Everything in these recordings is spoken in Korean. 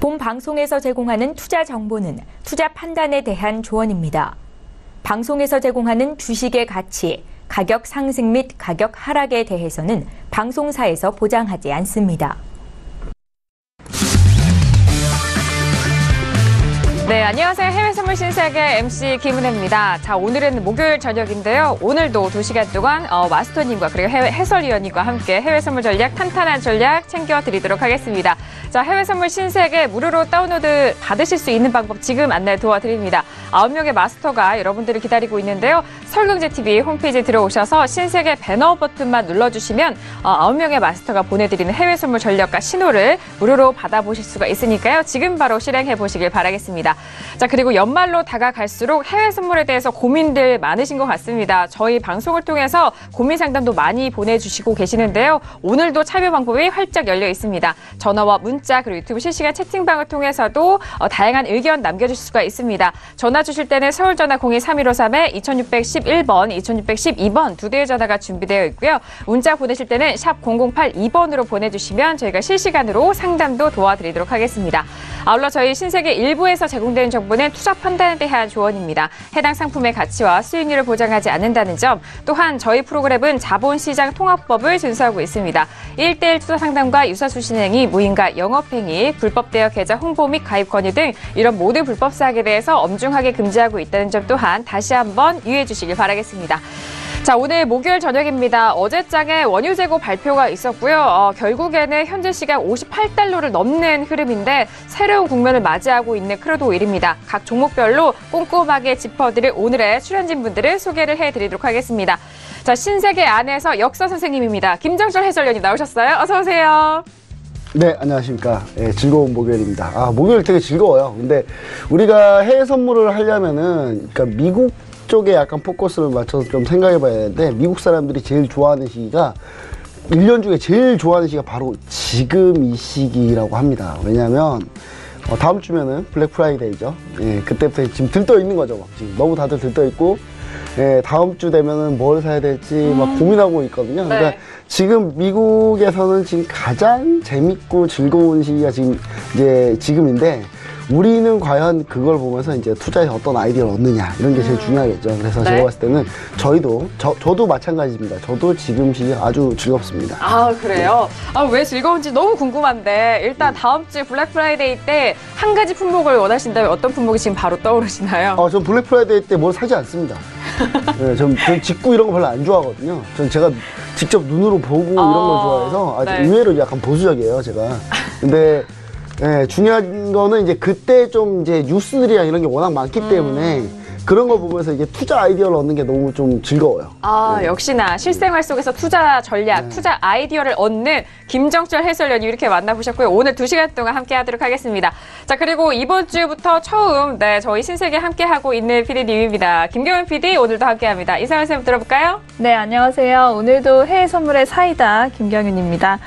본 방송에서 제공하는 투자 정보는 투자 판단에 대한 조언입니다. 방송에서 제공하는 주식의 가치, 가격 상승 및 가격 하락에 대해서는 방송사에서 보장하지 않습니다. 네, 안녕하세요. 해외선물 신세계 MC 김은혜입니다. 자, 오늘은 목요일 저녁인데요. 오늘도 2시간 동안 마스터님과 그리고 해외 해설위원님과 함께 해외선물 전략, 탄탄한 전략 챙겨드리도록 하겠습니다. 자, 해외선물 신세계 무료로 다운로드 받으실 수 있는 방법 지금 안내 도와드립니다. 9명의 마스터가 여러분들을 기다리고 있는데요. 설경제TV 홈페이지에 들어오셔서 신세계 배너 버튼만 눌러주시면 9명의 마스터가 보내드리는 해외선물 전략과 신호를 무료로 받아보실 수가 있으니까요. 지금 바로 실행해 보시길 바라겠습니다. 자, 그리고 연말로 다가갈수록 해외 선물에 대해서 고민들 많으신 것 같습니다. 저희 방송을 통해서 고민 상담도 많이 보내주시고 계시는데요. 오늘도 참여 방법이 활짝 열려 있습니다. 전화와 문자 그리고 유튜브 실시간 채팅방을 통해서도 다양한 의견 남겨주실 수가 있습니다. 전화 주실 때는 서울 전화 02-3153에 2611번, 2612번 두 대의 전화가 준비되어 있고요. 문자 보내실 때는 샵 0082번으로 보내주시면 저희가 실시간으로 상담도 도와드리도록 하겠습니다. 아울러 저희 신세계 일부에서 제공되는 정보는 투자 판단에 대한 조언입니다. 해당 상품의 가치와 수익률을 보장하지 않는다는 점, 또한 저희 프로그램은 자본시장 통합법을 준수하고 있습니다. 1:1 투자 상담과 유사수 신행이 무인가 영업행위, 불법 대여 계좌 홍보 및 가입 권유 등 이런 모든 불법 사항에 대해서 엄중하게 금지하고 있다는 점 또한 다시 한번 유의해 주시길 바라겠습니다. 자, 오늘 목요일 저녁입니다. 어제장에 원유 재고 발표가 있었고요. 결국에는 현재 시각 58달러를 넘는 흐름인데 새로운 국면을 맞이하고 있는 크루드 오일입니다. 각 종목별로 꼼꼼하게 짚어드릴 오늘의 출연진분들을 소개를 해드리도록 하겠습니다. 자, 신세계 안에서 역사 선생님입니다. 김정철 해설위원님 나오셨어요. 어서 오세요. 네, 안녕하십니까. 네, 즐거운 목요일입니다. 목요일 되게 즐거워요. 근데 우리가 해외 선물을 하려면은, 그러니까 미국 쪽에 약간 포커스를 맞춰서 좀 생각해 봐야 되는데, 미국 사람들이 제일 좋아하는 시기가 1년 중에 제일 좋아하는 시기가 바로 지금 이 시기라고 합니다. 왜냐면 다음 주면은 블랙 프라이데이죠. 예, 그때부터 지금 들떠 있는 거죠. 지금 너무 다들 들떠 있고, 예, 다음 주 되면은 뭘 사야 될지 막 고민하고 있거든요. 네. 그러니까 지금 미국에서는 지금 가장 재밌고 즐거운 시기가 지금인데, 우리는 과연 그걸 보면서 이제 투자에서 어떤 아이디어를 얻느냐, 이런 게 제일 중요하겠죠. 그래서 네. 제가 봤을 때는 저도 마찬가지입니다. 저도 지금 시기 아주 즐겁습니다. 아, 그래요? 왜 즐거운지 너무 궁금한데 일단 다음 주 블랙 프라이데이 때 한 가지 품목을 원하신다면 어떤 품목이 지금 바로 떠오르시나요? 전 블랙 프라이데이 때 뭘 사지 않습니다. 네, 전 직구 이런 거 별로 안 좋아하거든요. 전 제가 직접 눈으로 보고 이런 걸 좋아해서 네. 의외로 약간 보수적이에요, 제가. 근데 네, 중요한 거는 이제 그때 좀 이제 뉴스들이랑 이런 게 워낙 많기 때문에 그런 거 보면서 이게 투자 아이디어를 얻는 게 너무 좀 즐거워요. 네. 역시나 실생활 속에서 투자 전략, 투자 아이디어를 얻는 김정철 해설위원님 이렇게 만나보셨고요. 오늘 2시간 동안 함께 하도록 하겠습니다. 자, 그리고 이번 주부터 처음 저희 신세계 함께 하고 있는 PD님입니다. 김경현 PD 오늘도 함께 합니다. 인사 말씀 들어볼까요? 네, 안녕하세요. 오늘도 해외 선물의 사이다 김경윤입니다.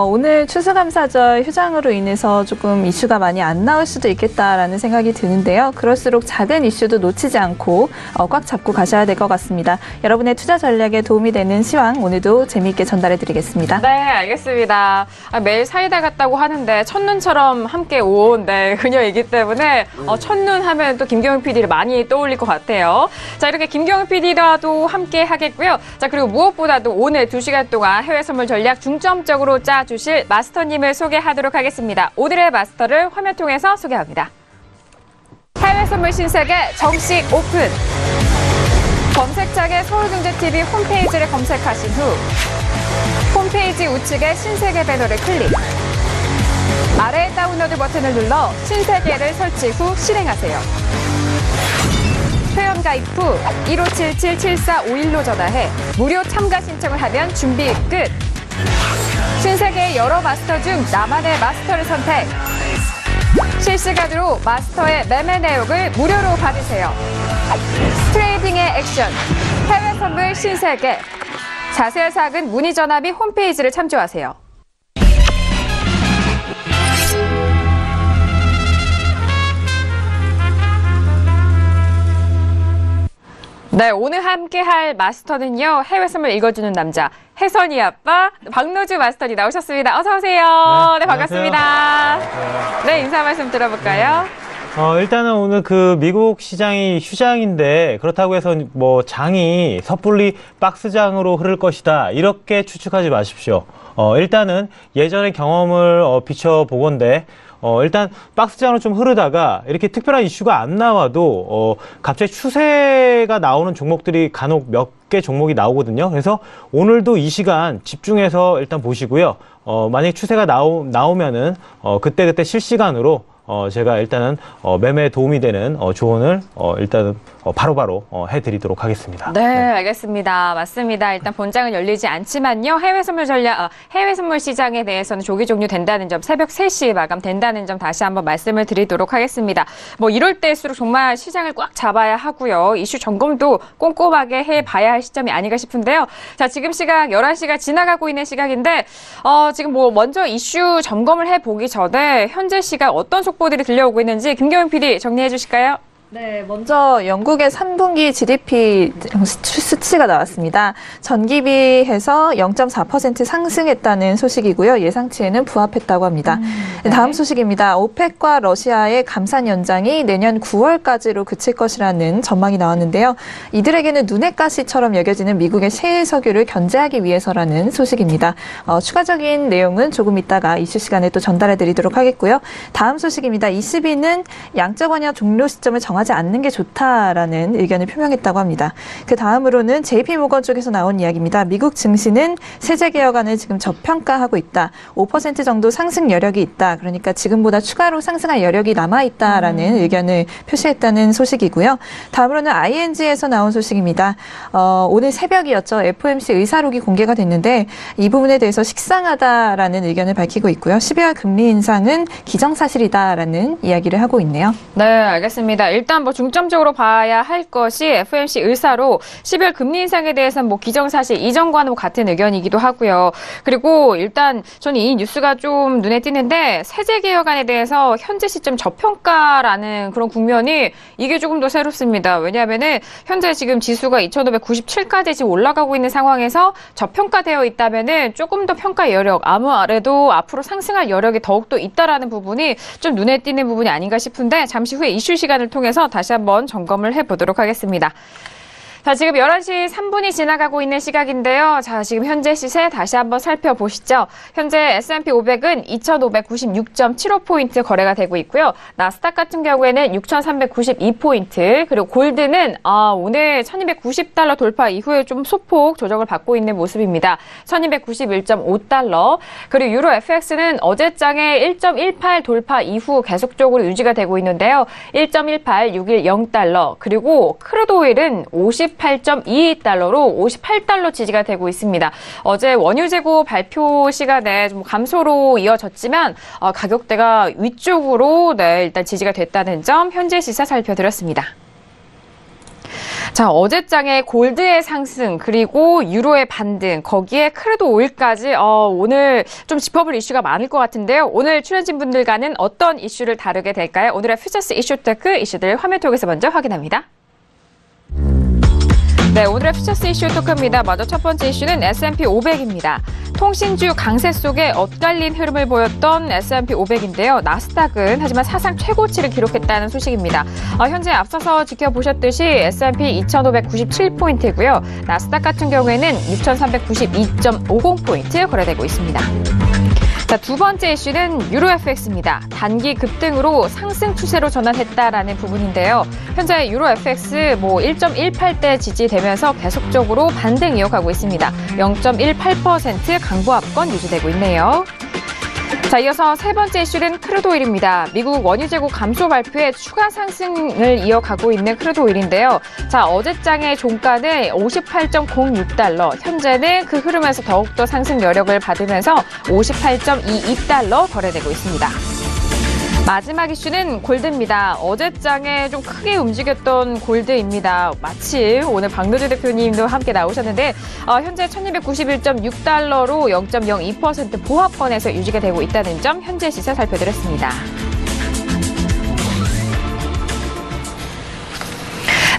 오늘 추수감사절 휴장으로 인해서 조금 이슈가 많이 안 나올 수도 있겠다라는 생각이 드는데요. 그럴수록 작은 이슈도 놓치지 않고 꽉 잡고 가셔야 될 것 같습니다. 여러분의 투자 전략에 도움이 되는 시황 오늘도 재미있게 전달해 드리겠습니다. 네, 알겠습니다. 매일 사이다 같다고 하는데 첫눈처럼 함께 온 그녀이기 때문에 첫눈 하면 또 김경훈 PD를 많이 떠올릴 것 같아요. 자, 이렇게 김경훈 PD와도 함께 하겠고요. 자, 그리고 무엇보다도 오늘 2시간 동안 해외 선물 전략 중점적으로 짜주실 마스터님을 소개하도록 하겠습니다. 오늘의 마스터를 화면 통해서 소개합니다. 해외 선물 신세계 정식 오픈! 검색창에 서울경제TV 홈페이지를 검색하신 후 홈페이지 우측에 신세계 배너를 클릭. 아래 다운로드 버튼을 눌러 신세계를 설치 후 실행하세요. 회원 가입 후 1577-7451로 전화해 무료 참가 신청을 하면 준비 끝! 신세계의 여러 마스터 중 나만의 마스터를 선택! 실시간으로 마스터의 매매 내역을 무료로 받으세요. 트레이딩의 액션, 해외 선물 신세계. 자세한 사항은 문의 전화 및 홈페이지를 참조하세요. 네, 오늘 함께할 마스터는요, 해외 선물 읽어주는 남자, 혜선이 아빠, 박노주 마스터님 나오셨습니다. 어서오세요. 네, 반갑습니다. 네, 인사 말씀 들어볼까요? 일단은 오늘 그 미국 시장이 휴장인데 그렇다고 해서 뭐 장이 섣불리 박스장으로 흐를 것이다. 이렇게 추측하지 마십시오. 일단은 예전의 경험을 비춰보건대 일단 박스장으로 좀 흐르다가 이렇게 특별한 이슈가 안 나와도 갑자기 추세가 나오는 종목들이 간혹 몇 개 종목이 나오거든요. 그래서 오늘도 이 시간 집중해서 일단 보시고요. 만약에 추세가 나오면은 그때 실시간으로 제가 일단은 매매에 도움이 되는 조언을 일단은 바로바로 해드리도록 하겠습니다. 네, 알겠습니다. 맞습니다. 일단 본장은 열리지 않지만요. 해외 선물 시장에 대해서는 조기 종료된다는 점, 새벽 3시 마감된다는 점 다시 한번 말씀을 드리도록 하겠습니다. 뭐 이럴 때일수록 정말 시장을 꽉 잡아야 하고요. 이슈 점검도 꼼꼼하게 해봐야 할 시점이 아닌가 싶은데요. 자, 지금 시각 11시가 지나가고 있는 시각인데 지금 뭐 먼저 이슈 점검을 해보기 전에 현재 시각 어떤 속보들이 들려오고 있는지 김경윤 PD 정리해 주실까요? 네, 먼저 영국의 3분기 GDP 수치가 나왔습니다. 전기비해서 0.4% 상승했다는 소식이고요. 예상치에는 부합했다고 합니다. 네. 다음 소식입니다. 오펙과 러시아의 감산 연장이 내년 9월까지로 그칠 것이라는 전망이 나왔는데요. 이들에게는 눈의 가시처럼 여겨지는 미국의 셰일 석유를 견제하기 위해서라는 소식입니다. 추가적인 내용은 조금 이따가 이슈 시간에 또 전달해 드리도록 하겠고요. 다음 소식입니다. ECB는 양적 완화 종료 시점을 정하지 않는 게 좋다라는 의견을 표명했다고 합니다. 그 다음으로는 JP모건 쪽에서 나온 이야기입니다. 미국 증시는 세제 개혁안을 지금 저평가하고 있다. 5% 정도 상승 여력이 있다. 그러니까 지금보다 추가로 상승할 여력이 남아있다라는 의견을 표시했다는 소식이고요. 다음으로는 ING에서 나온 소식입니다. 오늘 새벽이었죠. FOMC 의사록이 공개가 됐는데 이 부분에 대해서 식상하다라는 의견을 밝히고 있고요. 12월 금리 인상은 기정사실이다라는 이야기를 하고 있네요. 네, 알겠습니다. 일단 뭐 중점적으로 봐야 할 것이 FOMC 의사로 12월 금리 인상에 대해서는 뭐 기정사실 이전과는 같은 의견이기도 하고요. 그리고 일단 저는 이 뉴스가 좀 눈에 띄는데 세제 개혁안에 대해서 현재 시점 저평가라는 그런 국면이 이게 조금 더 새롭습니다. 왜냐하면은 현재 지금 지수가 2,597까지 지금 올라가고 있는 상황에서 저평가되어 있다면은 조금 더 평가 여력, 아무래도 앞으로 상승할 여력이 더욱더 있다라는 부분이 좀 눈에 띄는 부분이 아닌가 싶은데 잠시 후에 이슈 시간을 통해서 다시 한번 점검을 해보도록 하겠습니다. 자, 지금 11시 3분이 지나가고 있는 시각인데요. 자, 지금 현재 시세 다시 한번 살펴보시죠. 현재 S&P 500은 2,596.75포인트 거래가 되고 있고요. 나스닥 같은 경우에는 6,392포인트, 그리고 골드는 오늘 1,290달러 돌파 이후에 좀 소폭 조정을 받고 있는 모습입니다. 1,291.5달러, 그리고 유로 FX는 어제장에 1.18 돌파 이후 계속적으로 유지가 되고 있는데요. 1.18610달러, 그리고 크루드 오일은 58.22달러로 58달러 지지가 되고 있습니다. 어제 원유 재고 발표 시간에 좀 감소로 이어졌지만 가격대가 위쪽으로 일단 지지가 됐다는 점 현재 시세 살펴드렸습니다. 자, 어제장에 골드의 상승, 그리고 유로의 반등, 거기에 크루드 오일까지 오늘 좀 짚어볼 이슈가 많을 것 같은데요. 오늘 출연진 분들과는 어떤 이슈를 다루게 될까요? 오늘의 퓨처스 이슈테크 이슈들 화면 통해서 먼저 확인합니다. 네, 오늘의 퓨처스 이슈 토크입니다. 먼저 첫 번째 이슈는 S&P 500입니다. 통신주 강세 속에 엇갈린 흐름을 보였던 S&P 500인데요. 나스닥은 하지만 사상 최고치를 기록했다는 소식입니다. 현재 앞서서 지켜보셨듯이 S&P 2,597포인트고요. 나스닥 같은 경우에는 6,392.50포인트 거래되고 있습니다. 자, 두 번째 이슈는 유로 FX입니다. 단기 급등으로 상승 추세로 전환했다라는 부분인데요. 현재 유로 FX 1.18대 지지되면서 계속적으로 반등 이어가고 있습니다. 0.18% 강보합권 유지되고 있네요. 자, 이어서 세 번째 이슈는 크루드 오일입니다. 미국 원유 재고 감소 발표에 추가 상승을 이어가고 있는 크루드 오일인데요. 자, 어제장의 종가는 58.06달러, 현재는 그 흐름에서 더욱더 상승 여력을 받으면서 58.22달러 거래되고 있습니다. 마지막 이슈는 골드입니다. 어제장에 좀 크게 움직였던 골드입니다. 마침 오늘 박노주 대표님도 함께 나오셨는데 현재 1,291.6달러로 0.02% 보합권에서 유지가 되고 있다는 점 현재 시세 살펴드렸습니다.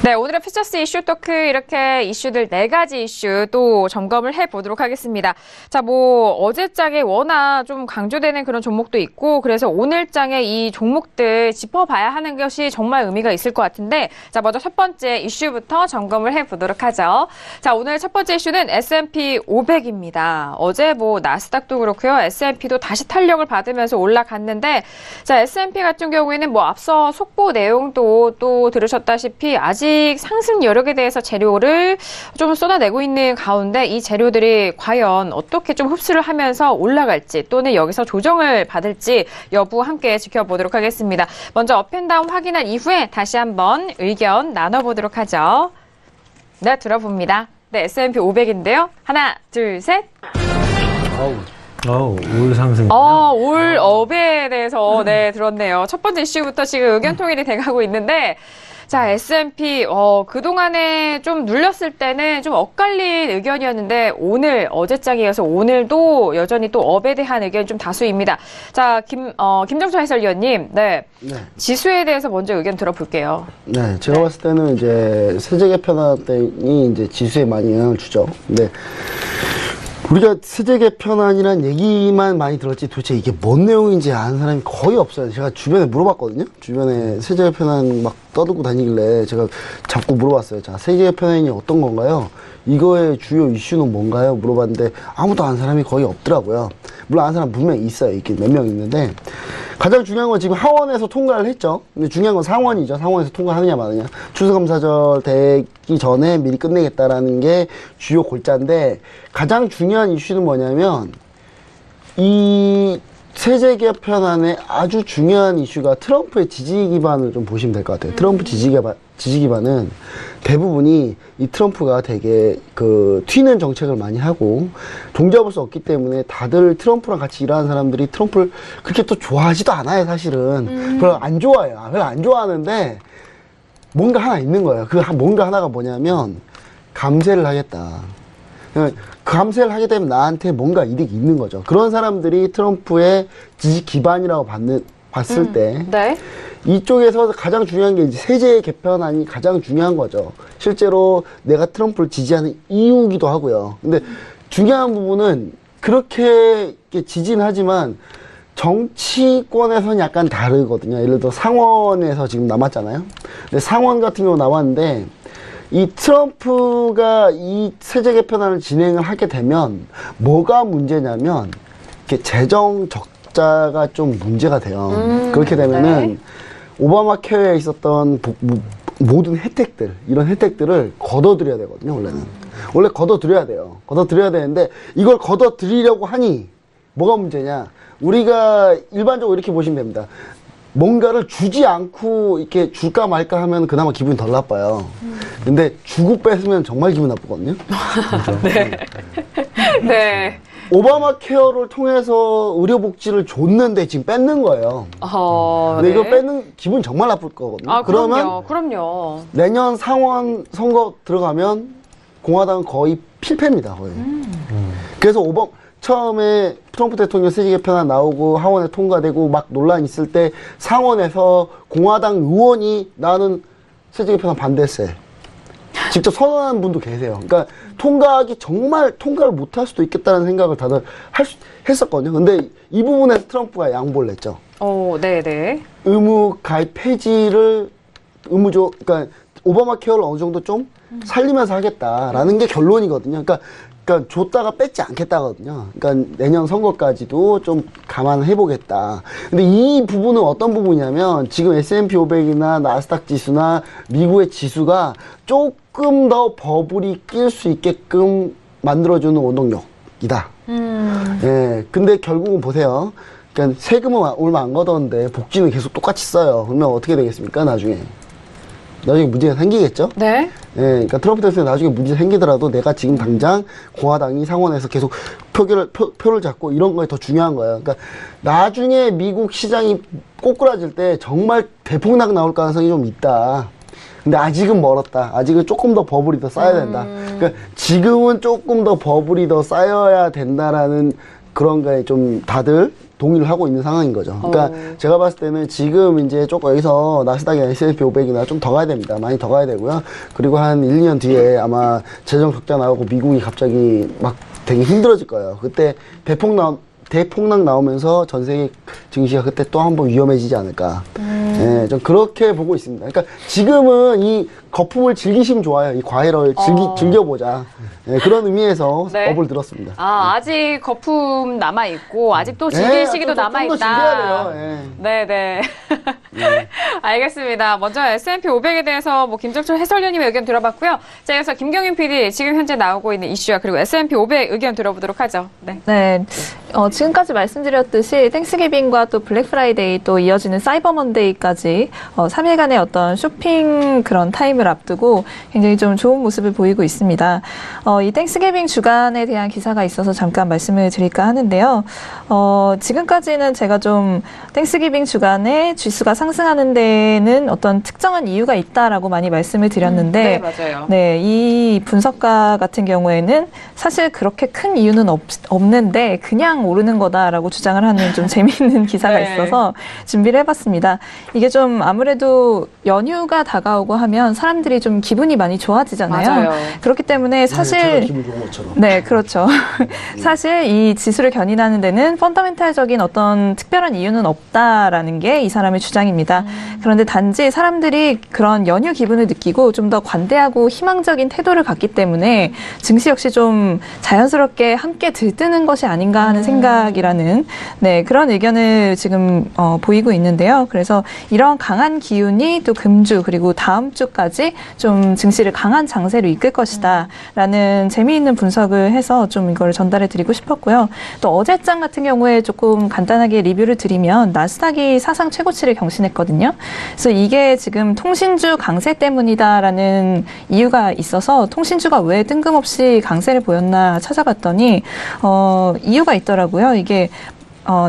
네, 오늘의 퓨처스 이슈 토크 이렇게 이슈들 4가지 이슈 또 점검을 해보도록 하겠습니다. 자, 어제장에 워낙 좀 강조되는 그런 종목도 있고 그래서 오늘장에 이 종목들 짚어봐야 하는 것이 정말 의미가 있을 것 같은데 자, 먼저 첫 번째 이슈부터 점검을 해보도록 하죠. 자, 오늘 첫 번째 이슈는 S&P 500입니다. 어제 나스닥도 그렇고요. S&P도 다시 탄력을 받으면서 올라갔는데 자, S&P 같은 경우에는 앞서 속보 내용도 또 들으셨다시피 아직 상승 여력에 대해서 재료를 좀 쏟아내고 있는 가운데 이 재료들이 과연 어떻게 좀 흡수를 하면서 올라갈지 또는 여기서 조정을 받을지 여부 함께 지켜보도록 하겠습니다. 먼저 업앤다운 확인한 이후에 다시 한번 의견 나눠보도록 하죠. 네, 들어봅니다. 네, S&P 500인데요. 하나, 둘, 셋. 올 상승. 올 업에 대해서 네, 들었네요. 첫 번째 이슈부터 지금 의견 통일이 돼가고 있는데 자, S&P, 그동안에 좀 눌렸을 때는 좀 엇갈린 의견이었는데, 어제장에 이어서 오늘도 여전히 또 업에 대한 의견이 좀 다수입니다. 자, 김정철 해설위원님, 네. 지수에 대해서 먼저 의견 들어볼게요. 네, 제가 봤을 때는 이제 세제 개편안이 이제 지수에 많이 영향을 주죠. 근데 우리가 세제 개편안이란 얘기만 많이 들었지 도대체 이게 뭔 내용인지 아는 사람이 거의 없어요. 제가 주변에 물어봤거든요. 주변에 세제 개편안 막 떠들고 다니길래 제가 자꾸 물어봤어요. 자, 세제 개편안이 어떤 건가요? 이거의 주요 이슈는 뭔가요? 물어봤는데 아무도 아는 사람이 거의 없더라고요. 물론 아는 사람 분명히 있어요. 이렇게 몇 명 있는데 가장 중요한 건 지금 하원에서 통과를 했죠. 근데 중요한 건 상원이죠. 상원에서 통과하느냐 마느냐. 추수감사절 되기 전에 미리 끝내겠다라는 게 주요 골자인데 가장 중요한 이슈는 뭐냐면 이 세제 개편안의 아주 중요한 이슈가 트럼프의 지지 기반을 좀 보시면 될 것 같아요. 트럼프 지지 기반은 대부분이 이 트럼프가 되게 튀는 정책을 많이 하고 종잡을 수 없기 때문에 다들 트럼프랑 같이 일하는 사람들이 트럼프를 그렇게 또 좋아하지도 않아요, 사실은. 별로 안 좋아해요. 별로 안 좋아하는데 뭔가 하나 있는 거예요. 그 뭔가 하나가 뭐냐면 감세를 하겠다. 그 감세를 하게 되면 나한테 뭔가 이득이 있는 거죠. 그런 사람들이 트럼프의 지지 기반이라고 봤을 때 네. 이쪽에서 가장 중요한 게 이제 세제 개편안이 가장 중요한 거죠. 실제로 내가 트럼프를 지지하는 이유기도 하고요. 근데 중요한 부분은 그렇게 지지는 하지만 정치권에서는 약간 다르거든요. 예를 들어 상원에서 지금 남았잖아요. 근데 상원 같은 경우 남았는데 이 트럼프가 이 세제 개편안을 진행을 하게 되면 뭐가 문제냐면 이렇게 재정 적자가 좀 문제가 돼요. 그렇게 되면은 네. 오바마 케어에 있었던 모든 혜택들, 이런 혜택들을 걷어들여야 되거든요, 원래는. 원래 걷어들여야 돼요. 걷어들여야 되는데 이걸 걷어들이려고 하니 뭐가 문제냐? 우리가 일반적으로 이렇게 보시면 됩니다. 뭔가를 주지 않고 이렇게 줄까 말까 하면 그나마 기분이 덜 나빠요. 근데 주고 뺏으면 정말 기분 나쁘거든요. 네. 네. 오바마 케어를 통해서 의료복지를 줬는데 지금 뺏는 거예요. 근데 네. 이거 뺏는 기분 정말 나쁠 거거든요. 그러면 그럼요. 내년 상원 선거 들어가면 공화당은 거의 필패입니다, 거의. 그래서 처음에 트럼프 대통령 세제 개편안 나오고 하원에 통과되고 막 논란 있을 때 상원에서 공화당 의원이 나는 세제 개편안 반대세 직접 선언하는 분도 계세요. 그러니까 정말 통과를 못할 수도 있겠다는 생각을 다들 했었거든요. 근데 이 부분에서 트럼프가 양보를 했죠. 네네. 의무 가입 폐지를 그러니까 오바마 케어를 어느 정도 좀 살리면서 하겠다라는 게 결론이거든요. 그러니까 줬다가 뺏지 않겠다거든요. 그러니까 내년 선거까지도 좀 감안해보겠다. 근데 이 부분은 어떤 부분이냐면 지금 S&P 500이나 나스닥 지수나 미국의 지수가 조금 더 버블이 낄 수 있게끔 만들어주는 원동력이다. 예, 근데 결국은 보세요. 그러니까 세금은 얼마 안 걷었는데 복지는 계속 똑같이 써요. 그러면 어떻게 되겠습니까, 나중에 문제가 생기겠죠? 네. 예, 그러니까 트럼프 대통령이 나중에 문제 생기더라도 내가 지금 당장 공화당이 상원에서 계속 표를 잡고 이런 거에 더 중요한 거예요. 그러니까 나중에 미국 시장이 꼬꾸라질 때 정말 대폭락 나올 가능성이 좀 있다. 근데 아직은 멀었다. 아직은 조금 더 버블이 더 쌓여야 된다. 그러니까 지금은 조금 더 버블이 더 쌓여야 된다라는 그런 거에 좀 다들 동의를 하고 있는 상황인 거죠. 그러니까 제가 봤을 때는 지금 이제 조금 여기서 나스닥이나 S&P 500이나 좀 더 가야 됩니다. 많이 더 가야 되고요. 그리고 한 1, 2년 뒤에 아마 재정 적자 나오고 미국이 갑자기 막 되게 힘들어질 거예요. 그때 대폭락 나오면서 전 세계 증시가 그때 또 한 번 위험해지지 않을까. 예, 좀 그렇게 보고 있습니다. 그러니까 지금은 이 거품을 즐기시면 좋아요. 이 과일을 즐겨보자. 예, 그런 의미에서 네. 업을 들었습니다. 아직 거품 남아있고, 아직 또 즐길 시기도 남아있다. 좀더 즐겨야 돼요. 예. 네네. 알겠습니다. 먼저 S&P 500에 대해서 뭐 김정철 해설위원님의 의견 들어봤고요. 자, 이어서 김경윤 PD 지금 현재 나오고 있는 이슈와 그리고 S&P 500 의견 들어보도록 하죠. 네. 네. 지금까지 말씀드렸듯이 땡스기빙과 또 블랙 프라이데이 또 이어지는 사이버 먼데이까지 3일간의 어떤 쇼핑 그런 타임을 앞두고 굉장히 좀 좋은 모습을 보이고 있습니다. 이 땡스기빙 주간에 대한 기사가 있어서 잠깐 말씀을 드릴까 하는데요. 지금까지는 제가 좀 땡스기빙 주간에 지수가 상승하는 데에는 어떤 특정한 이유가 있다라고 많이 말씀을 드렸는데 네, 맞아요. 네, 이 분석가 같은 경우에는 사실 그렇게 큰 이유는 없는데 그냥 오르는 거다라고 주장을 하는 좀 재미있는 기사가 네. 있어서 준비를 해봤습니다. 이게 좀 아무래도 연휴가 다가오고 하면 사람들이 좀 기분이 많이 좋아지잖아요. 맞아요. 그렇기 때문에 제가 사실 기분 좋은 것처럼. 네, 그렇죠. 사실 이 지수를 견인하는 데는 펀더멘탈적인 어떤 특별한 이유는 없다라는 게 이 사람의 주장입니다. 그런데 단지 사람들이 그런 연휴 기분을 느끼고 좀 더 관대하고 희망적인 태도를 갖기 때문에 증시 역시 좀 자연스럽게 함께 들뜨는 것이 아닌가 하는 생각이라는 네, 그런 의견을 지금 보이고 있는데요. 그래서 이런 강한 기운이 또 금주 그리고 다음 주까지 좀 증시를 강한 장세로 이끌 것이다 라는 재미있는 분석을 해서 좀 이걸 전달해 드리고 싶었고요. 또 어제장 같은 경우에 조금 간단하게 리뷰를 드리면 나스닥이 사상 최고치를 경신했거든요. 그래서 이게 지금 통신주 강세 때문이다라는 이유가 있어서 통신주가 왜 뜬금없이 강세를 보였나 찾아봤더니 이유가 있더라고요. 이게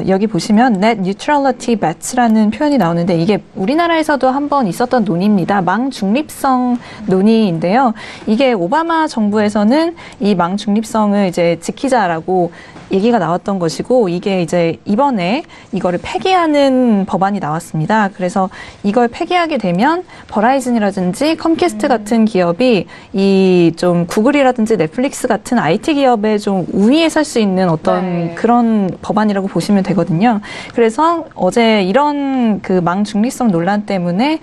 여기 보시면 net neutrality bets라는 표현이 나오는데 이게 우리나라에서도 한번 있었던 논의입니다. 망중립성 논의인데요. 이게 오바마 정부에서는 이 망중립성을 이제 지키자라고 얘기가 나왔던 것이고 이게 이제 이번에 이거를 폐기하는 법안이 나왔습니다. 그래서 이걸 폐기하게 되면 버라이즌이라든지 컴캐스트 같은 기업이 이 좀 구글이라든지 넷플릭스 같은 IT 기업의 좀 우위에 설 수 있는 어떤 그런 법안이라고 보시면 되거든요. 그래서 어제 이런 그 망중립성 논란 때문에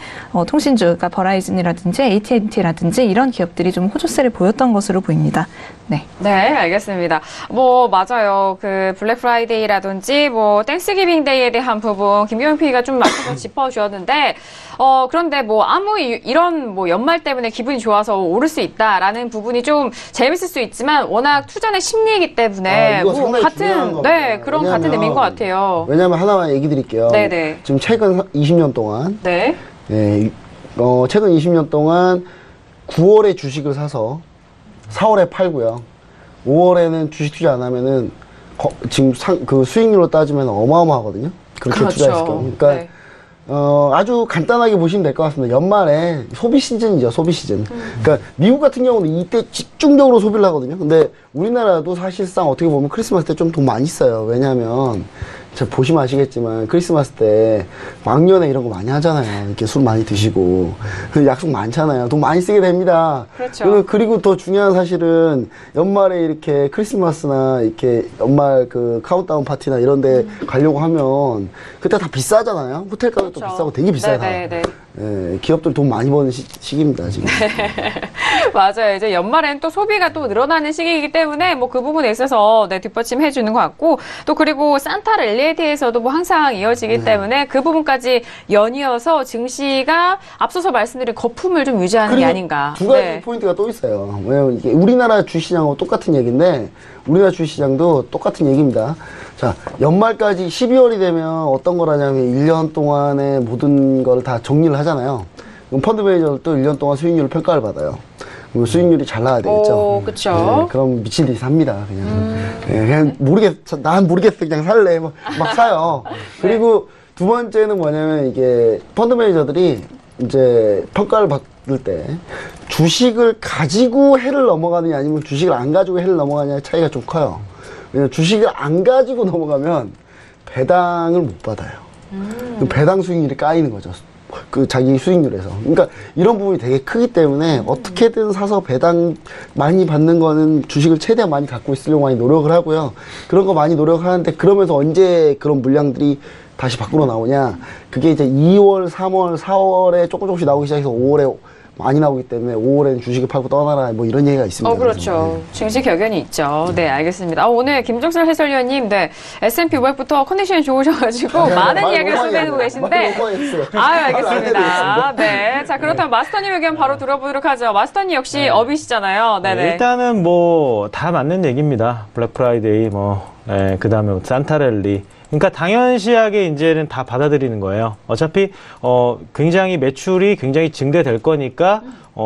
통신주, 그러니까 버라이즌이라든지 AT&T라든지 이런 기업들이 좀 호조세를 보였던 것으로 보입니다. 네. 네, 알겠습니다. 뭐, 맞아요. 그, 블랙 프라이데이라든지, 뭐, 땡스기빙 데이에 대한 부분, 김경윤 PD가 좀 말씀을 짚어주었는데, 그런데 뭐, 이런 뭐, 연말 때문에 기분이 좋아서 오를 수 있다라는 부분이 좀 재밌을 수 있지만, 워낙 투자는 심리이기 때문에, 이거 뭐, 상당히 중요한 같은, 겁니다. 네, 그런 같은 의미인 것 같아요. 왜냐면 하나만 얘기 드릴게요. 네네. 지금 최근 20년 동안, 네. 최근 20년 동안 9월에 주식을 사서 4월에 팔고요. 5월에는 주식 투자 안 하면은 지금 그 수익률로 따지면 어마어마하거든요. 그렇게 그렇죠. 투자했을 경우. 그러니까 네. 아주 간단하게 보시면 될 것 같습니다. 연말에 소비 시즌이죠, 소비 시즌. 그러니까 미국 같은 경우는 이때 집중적으로 소비를 하거든요. 근데 우리나라도 사실상 어떻게 보면 크리스마스 때 좀 돈 많이 써요. 왜냐하면 제가 보시면 아시겠지만 크리스마스 때 왕년에 이런 거 많이 하잖아요. 이렇게 술 많이 드시고 약속 많잖아요. 돈 많이 쓰게 됩니다. 그렇죠. 그리고 더 중요한 사실은 연말에 이렇게 크리스마스나 이렇게 연말 그 카운트다운 파티나 이런 데 가려고 하면 그때 다 비싸잖아요. 호텔 가격도 그렇죠. 비싸고 되게 비싸요. 네네네. 예, 기업들 돈 많이 버는 시기입니다, 지금. 맞아요. 이제 연말엔 또 소비가 또 늘어나는 시기이기 때문에 뭐 그 부분에 있어서 네, 뒷받침 해주는 것 같고 또 그리고 산타 랠리에서도 뭐 항상 이어지기 때문에 그 부분까지 연이어서 증시가 앞서서 말씀드린 거품을 좀 유지하는 게 아닌가. 두 가지 네. 포인트가 또 있어요. 왜냐면 이게 우리나라 주시장하고 똑같은 얘기인데 우리나라 주시장도 똑같은 얘기입니다. 자, 연말까지 12월이 되면 어떤 걸 하냐면 1년 동안의 모든 걸 다 정리를 하잖아요. 그럼 펀드 매니저도 1년 동안 수익률 평가를 받아요. 그럼 수익률이 잘 나와야 되겠죠. 오, 그쵸. 네, 그럼 미친 듯이 삽니다. 그냥 난 모르겠어. 그냥 살래. 막 사요. 그리고 두 번째는 뭐냐면 이게 펀드 매니저들이 이제 평가를 받을 때 주식을 가지고 해를 넘어가느냐 아니면 주식을 안 가지고 해를 넘어가느냐의 차이가 좀 커요. 왜냐면 주식을 안 가지고 넘어가면 배당을 못 받아요. 그 배당 수익률이 까이는 거죠. 그 자기 수익률에서. 그러니까 이런 부분이 되게 크기 때문에 어떻게든 사서 배당 많이 받는 거는 주식을 최대한 많이 갖고 있으려고 많이 노력을 하고요. 그런 거 많이 노력하는데 그러면서 언제 그런 물량들이 다시 밖으로 나오냐. 그게 이제 2월, 3월, 4월에 조금씩 나오기 시작해서 5월에 많이 나오기 때문에 5월에는 주식을 팔고 떠나라 뭐 이런 얘기가 있습니다. 그렇죠. 증시 격연이 있죠. 네, 알겠습니다. 오늘 김종철 해설위원님, 네, S&P 500부터 컨디션이 좋으셔가지고 많은 이야기를 쏟아내고 계신데. 알겠습니다. 네, 자 그렇다면 마스터님 의견 바로 들어보도록 하죠. 마스터님 역시 업이시잖아요. 네네. 일단은 뭐 다 맞는 얘기입니다. 블랙 프라이데이 그 다음에 산타랠리. 그러니까 당연시하게 이제는 다 받아들이는 거예요. 어차피 굉장히 매출이 굉장히 증대될 거니까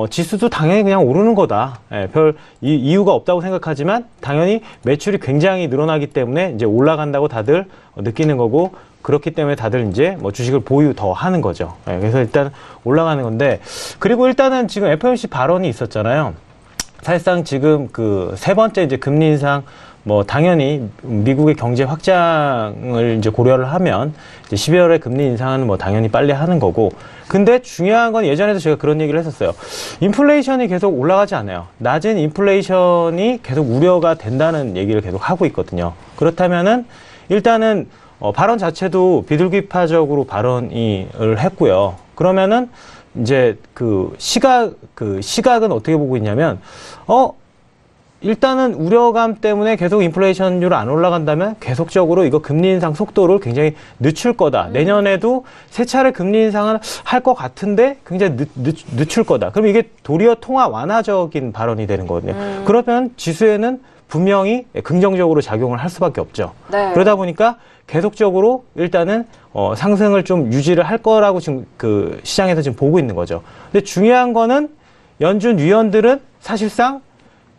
지수도 당연히 그냥 오르는 거다. 별 이유가 없다고 생각하지만 당연히 매출이 굉장히 늘어나기 때문에 이제 올라간다고 다들 느끼는 거고, 그렇기 때문에 다들 이제 뭐 주식을 보유 더 하는 거죠. 그래서 일단 올라가는 건데, 그리고 일단은 지금 FOMC 발언이 있었잖아요. 사실상 지금 그 세 번째 이제 금리 인상, 뭐 당연히 미국의 경제 확장을 이제 고려를 하면 이제 12월에 금리 인상은 뭐 당연히 빨리 하는 거고, 근데 중요한 건 예전에도 제가 그런 얘기를 했었어요. 인플레이션이 계속 올라가지 않아요. 낮은 인플레이션이 계속 우려가 된다는 얘기를 계속 하고 있거든요. 그렇다면은 일단은 발언 자체도 비둘기파적으로 발언을 했고요. 그러면은 이제 시각은 어떻게 보고 있냐면, 일단은 우려감 때문에 계속 인플레이션율 안 올라간다면 계속적으로 이거 금리 인상 속도를 굉장히 늦출 거다. 내년에도 세 차례 금리 인상을 할 것 같은데 굉장히 늦출 거다. 그럼 이게 도리어 통화 완화적인 발언이 되는 거거든요. 그러면 지수에는 분명히 긍정적으로 작용을 할 수밖에 없죠. 네. 그러다 보니까 계속적으로 일단은 상승을 좀 유지를 할 거라고 지금 그 시장에서 지금 보고 있는 거죠. 근데 중요한 거는 연준 위원들은 사실상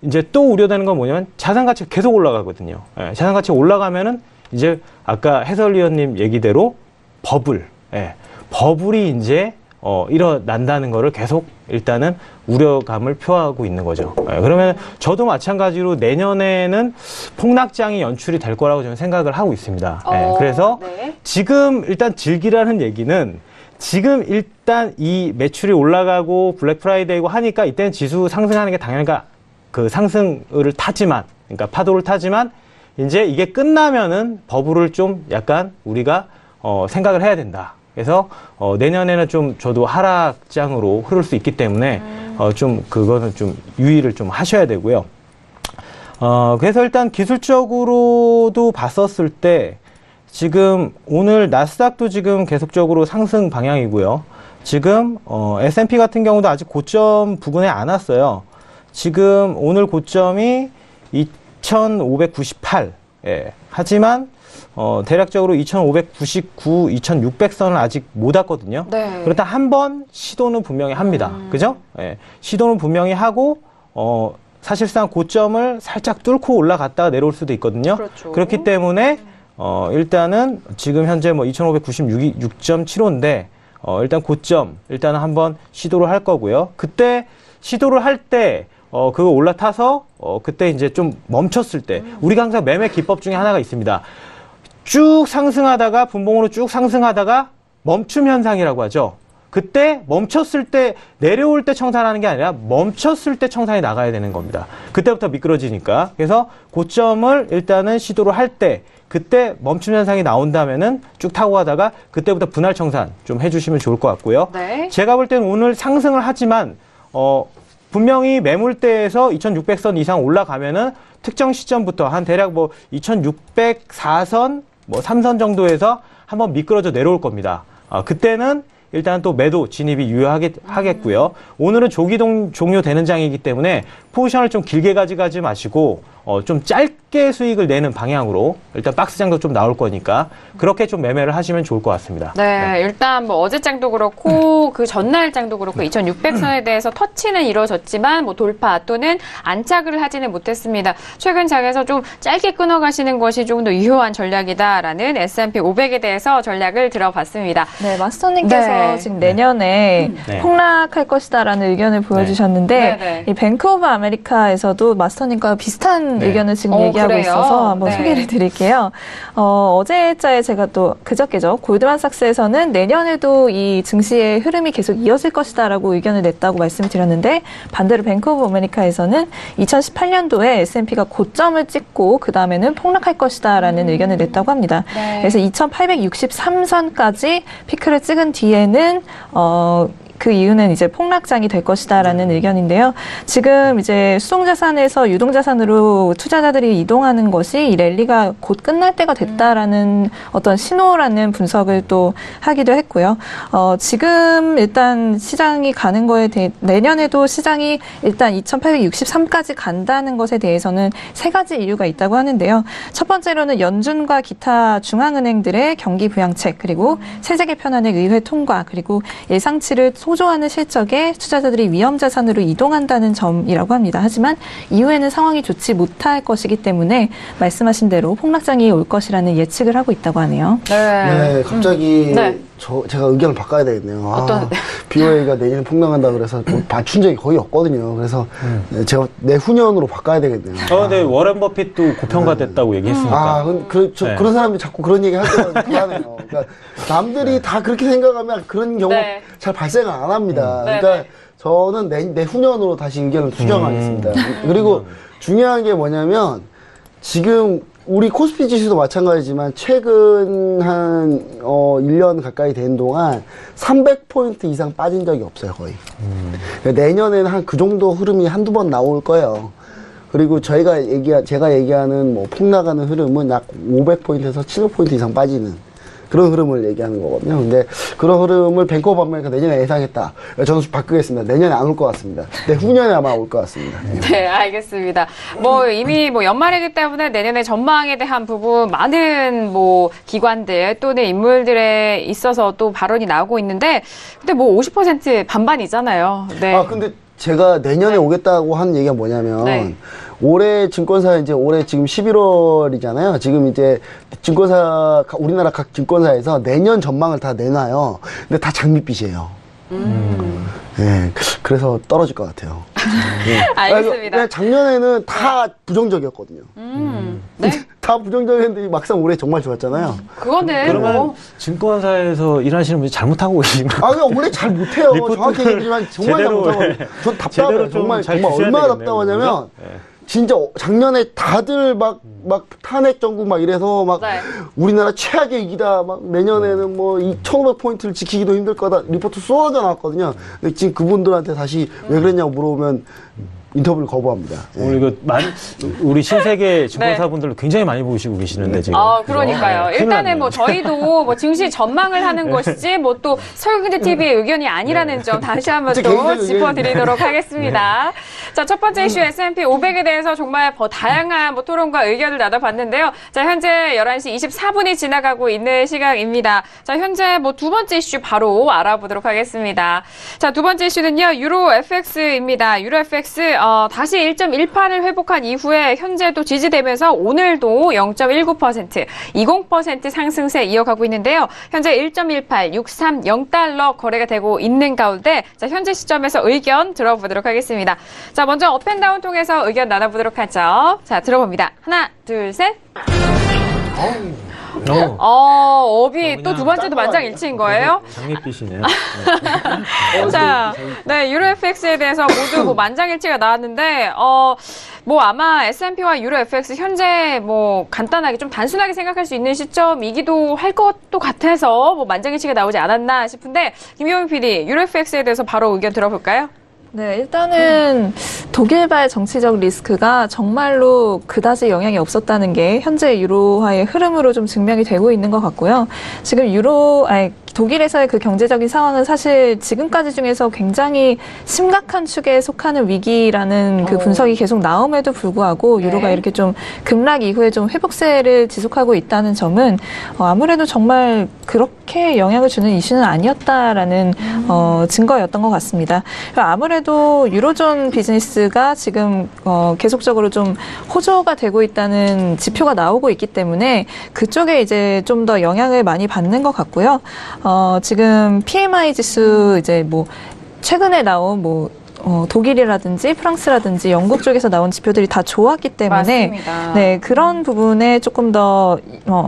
이제 또 우려되는 건 뭐냐면 자산 가치가 계속 올라가거든요. 자산 가치가 올라가면은 이제 아까 해설위원님 얘기대로 버블이 이제 일어난다는 거를 계속 일단은 우려감을 표하고 있는 거죠. 그러면 저도 마찬가지로 내년에는 폭락장이 연출이 될 거라고 저는 생각을 하고 있습니다. 그래서 지금 일단 즐기라는 얘기는, 지금 일단 이 매출이 올라가고 블랙 프라이데이고 하니까 이때는 지수 상승하는 게 당연하니까 그 상승을 타지만, 그러니까 파도를 타지만, 이제 이게 끝나면은 버블을 좀 약간 우리가 생각을 해야 된다. 그래서 내년에는 좀 저도 하락장으로 흐를 수 있기 때문에 좀 그거는 좀 유의를 좀 하셔야 되고요. 그래서 일단 기술적으로도 봤었을 때 지금 오늘 나스닥도 지금 계속적으로 상승 방향이고요. 지금 S&P 같은 경우도 아직 고점 부근에 안 왔어요. 지금 오늘 고점이 2,598. 하지만 대략적으로 2,599, 2,600선을 아직 못 왔거든요. 네. 그렇다 한 번 시도는 분명히 합니다. 그죠? 시도는 분명히 하고 사실상 고점을 살짝 뚫고 올라갔다가 내려올 수도 있거든요. 그렇죠. 그렇기 때문에 일단은 지금 현재 뭐 2,596.75인데 일단 고점 일단은 한번 시도를 할 거고요. 그때 시도를 할 때 그거 올라타서 그때 이제 좀 멈췄을 때, 우리가 항상 매매 기법 중에 하나가 있습니다. 쭉 상승하다가 분봉으로 쭉 상승하다가 멈춤 현상이라고 하죠. 그때 멈췄을 때, 내려올 때 청산하는 게 아니라 멈췄을 때 청산이 나가야 되는 겁니다. 그때부터 미끄러지니까. 그래서 고점을 일단은 시도를 할 때, 그때 멈춤 현상이 나온다면은 쭉 타고 가다가 그때부터 분할 청산 좀 해주시면 좋을 것 같고요. 네. 제가 볼 때는 오늘 상승을 하지만 분명히 매물대에서 2,600선 이상 올라가면은 특정 시점부터 한 대략 뭐 2,604선, 뭐 3선 정도에서 한번 미끄러져 내려올 겁니다. 그때는 일단 또 매도 진입이 유효하겠고요. 오늘은 조기 종료되는 장이기 때문에 포지션을 좀 길게 가져가지 마시고 좀 짧게 수익을 내는 방향으로, 일단 박스장도 좀 나올 거니까 그렇게 좀 매매를 하시면 좋을 것 같습니다. 네, 일단 뭐 어제 장도 그렇고 그 전날 장도 그렇고 2,600선에 대해서 터치는 이루어졌지만 뭐 돌파 또는 안착을 하지는 못했습니다. 최근 장에서 좀 짧게 끊어가시는 것이 조금 더 유효한 전략이다라는 S&P 500에 대해서 전략을 들어봤습니다. 네, 마스터님께서 지금 내년에 폭락할 것이다라는 의견을 보여주셨는데 이 뱅크 오브 아메리카에서도 마스터님과 비슷한 다른 네. 의견을 지금 얘기하고 그래요? 있어서 한번 네. 소개를 드릴게요. 어제자에 제가 또 그저께죠. 골드만삭스에서는 내년에도 이 증시의 흐름이 계속 이어질 것이다라고 의견을 냈다고 말씀드렸는데 반대로 뱅크 오브 아메리카에서는 2018년도에 S&P가 고점을 찍고 그 다음에는 폭락할 것이다라는 의견을 냈다고 합니다. 네. 그래서 2863선까지 피크를 찍은 뒤에는 그 이유는 이제 폭락장이 될 것이다라는 의견인데요. 지금 이제 수동자산에서 유동자산으로 투자자들이 이동하는 것이 이 랠리가 곧 끝날 때가 됐다라는 어떤 신호라는 분석을 또 하기도 했고요. 지금 일단 시장이 가는 거에 대해 내년에도 시장이 일단 2863까지 간다는 것에 대해서는 세 가지 이유가 있다고 하는데요. 첫 번째로는 연준과 기타 중앙은행들의 경기 부양책 그리고 세제 개편안의 의회 통과 그리고 예상치를 소조하는 실적에 투자자들이 위험 자산으로 이동한다는 점이라고 합니다. 하지만 이후에는 상황이 좋지 못할 것이기 때문에 말씀하신 대로 폭락장이 올 것이라는 예측을 하고 있다고 하네요. 네, 갑자기 네. 제가 의견을 바꿔야 되겠네요. 어떤? BOA가 내년에 폭락한다 그래서 맞춘 적이 거의 없거든요. 그래서 제가 내후년으로 바꿔야 되겠네요. 근데 워렌 버핏도 고평가됐다고 얘기했으니까. 그런 네. 사람들이 자꾸 그런 얘기 할 때가 불안해요. 그러니까 남들이 다 그렇게 생각하면 그런 경우가 네. 잘 발생을 안 합니다. 네, 그러니까 네. 저는 내후년으로 다시 의견을 수정하겠습니다. 그리고 중요한 게 뭐냐면 지금 우리 코스피 지수도 마찬가지지만 최근 한 1년 가까이 된 동안 300포인트 이상 빠진 적이 없어요, 거의. 그러니까 내년에는 한 그 정도 흐름이 한두 번 나올 거예요. 그리고 제가 얘기하는 뭐 폭락하는 흐름은 약 500포인트에서 700포인트 이상 빠지는 그런 흐름을 얘기하는 거거든요. 근데 그런 흐름을 뱅크 오브 아메리카 내년에 예상했다. 저는 바꾸겠습니다. 내년에 안 올 것 같습니다. 내후년에 아마 올 것 같습니다. 네, 알겠습니다. 이미 연말이기 때문에 내년에 전망에 대한 부분 많은 기관들 또는 인물들에 있어서 또 발언이 나오고 있는데, 근데 50% 반반이잖아요. 네. 근데 제가 내년에 오겠다고 하는 얘기가 뭐냐면, 네. 올해 증권사 올해 지금 11월이잖아요. 지금 이제 우리나라 각 증권사에서 내년 전망을 다 내놔요. 근데 다 장밋빛이에요. 네, 그래서 떨어질 것 같아요. 알겠습니다. 작년에는 다 부정적이었거든요. 네. 다 부정적이었는데 막상 올해 정말 좋았잖아요. 그거는 그러면 증권사에서 일하시는 분이 잘못하고 계신 거예요? 그냥 원래 잘 못해요. 정확히 얘기하지만 정말 잘 못하고. 전 답답해요. 정말 얼마나 답답하냐면, 진짜 작년에 다들 막 탄핵 정국 막 이래서 네. 우리나라 최악의 위기다. 내년에는 2,500포인트를 지키기도 힘들 거다. 리포트 쏟아져 나왔거든요. 근데 지금 그분들한테 다시 왜 그랬냐고 물어보면 인터뷰를 거부합니다. 우리 신세계 증권사분들 굉장히 많이 보시고 계시는데 지금. 그러니까요. 일단은 저희도 증시 전망을 하는 것이지 또 서울경제 TV의 의견이 아니라는 점 다시 한번 또 짚어드리도록 하겠습니다. 자, 첫 번째 이슈 S&P 500에 대해서 정말 다양한 토론과 의견을 나눠봤는데요. 자, 현재 11시 24분이 지나가고 있는 시각입니다. 자, 현재 두 번째 이슈 바로 알아보도록 하겠습니다. 자, 두 번째 이슈는요, 유로 FX입니다. 유로 FX 다시 1.18을 회복한 이후에 현재도 지지되면서 오늘도 0.19%, 20% 상승세 이어가고 있는데요. 현재 1.18630달러 거래가 되고 있는 가운데 자, 현재 시점에서 의견 들어보도록 하겠습니다. 자, 먼저 업앤다운 통해서 의견 나눠보도록 하죠. 자, 들어봅니다. 하나, 둘, 셋. 업이 또 두 번째도 만장일치인 거예요? 장밋빛이네요. 자, 네, 유로 FX에 대해서 모두 만장일치가 나왔는데, 아마 S&P와 유로 FX 현재 간단하게 좀 단순하게 생각할 수 있는 시점이기도 할 것도 같아서 만장일치가 나오지 않았나 싶은데, 김경민 PD, 유로 FX에 대해서 바로 의견 들어볼까요? 네, 일단은 독일발 정치적 리스크가 정말로 그다지 영향이 없었다는 게 현재 유로화의 흐름으로 좀 증명이 되고 있는 것 같고요. 지금 독일에서의 그 경제적인 상황은 사실 지금까지 중에서 굉장히 심각한 축에 속하는 위기라는 그 분석이 계속 나옴에도 불구하고 유로가 이렇게 좀 급락 이후에 좀 회복세를 지속하고 있다는 점은 아무래도 정말 그렇게 영향을 주는 이슈는 아니었다라는 증거였던 것 같습니다. 아무래도 유로존 비즈니스가 지금 계속적으로 좀 호조가 되고 있다는 지표가 나오고 있기 때문에 그쪽에 이제 좀 더 영향을 많이 받는 것 같고요. 지금 PMI 지수 최근에 나온 독일이라든지 프랑스라든지 영국 쪽에서 나온 지표들이 다 좋았기 때문에 맞습니다. 네, 그런 부분에 조금 더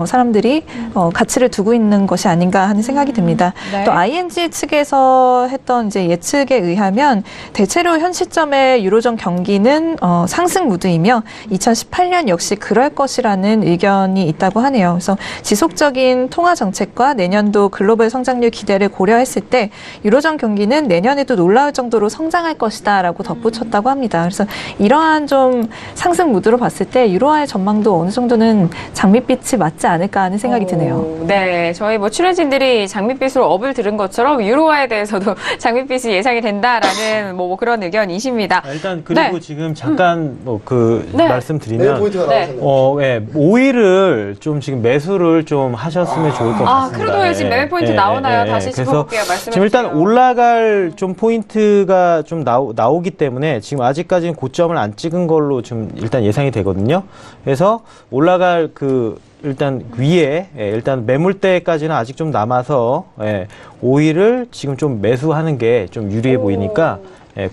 사람들이 가치를 두고 있는 것이 아닌가 하는 생각이 듭니다. 네. 또 ING 측에서 했던 이제 예측에 의하면 대체로 현 시점의 유로존 경기는 상승 무드이며 2018년 역시 그럴 것이라는 의견이 있다고 하네요. 그래서 지속적인 통화 정책과 내년도 글로벌 성장률 기대를 고려했을 때 유로존 경기는 내년에도 놀라울 정도로 성장할 것이다라고 덧붙였다고 합니다. 그래서 이러한 좀 상승 무드로 봤을 때 유로화의 전망도 어느 정도는 장밋빛이 맞지 않을까 하는 생각이 드네요. 네, 저희 뭐 출연진들이 장밋빛으로 업을 들은 것처럼 유로화에 대해서도 장밋빛이 예상이 된다라는 뭐 그런 의견이십니다. 일단 그리고 네. 지금 잠깐 네. 말씀드리면 포인트가 네. 나왔었네요. 오일을 좀 지금 매수를 좀 하셨으면 좋을 것 같습니다. 크루도일 지금 매매 포인트 나오나요? 다시 짚어볼게요. 말씀해 지금 일단 주세요. 올라갈 좀 포인트가 좀 나오기 때문에 지금 아직까지는 고점을 안 찍은 걸로 좀 일단 예상이 되거든요. 그래서 올라갈 일단 위에 일단 매물대까지는 아직 좀 남아서 오일을 지금 좀 매수하는 게 좀 유리해 보이니까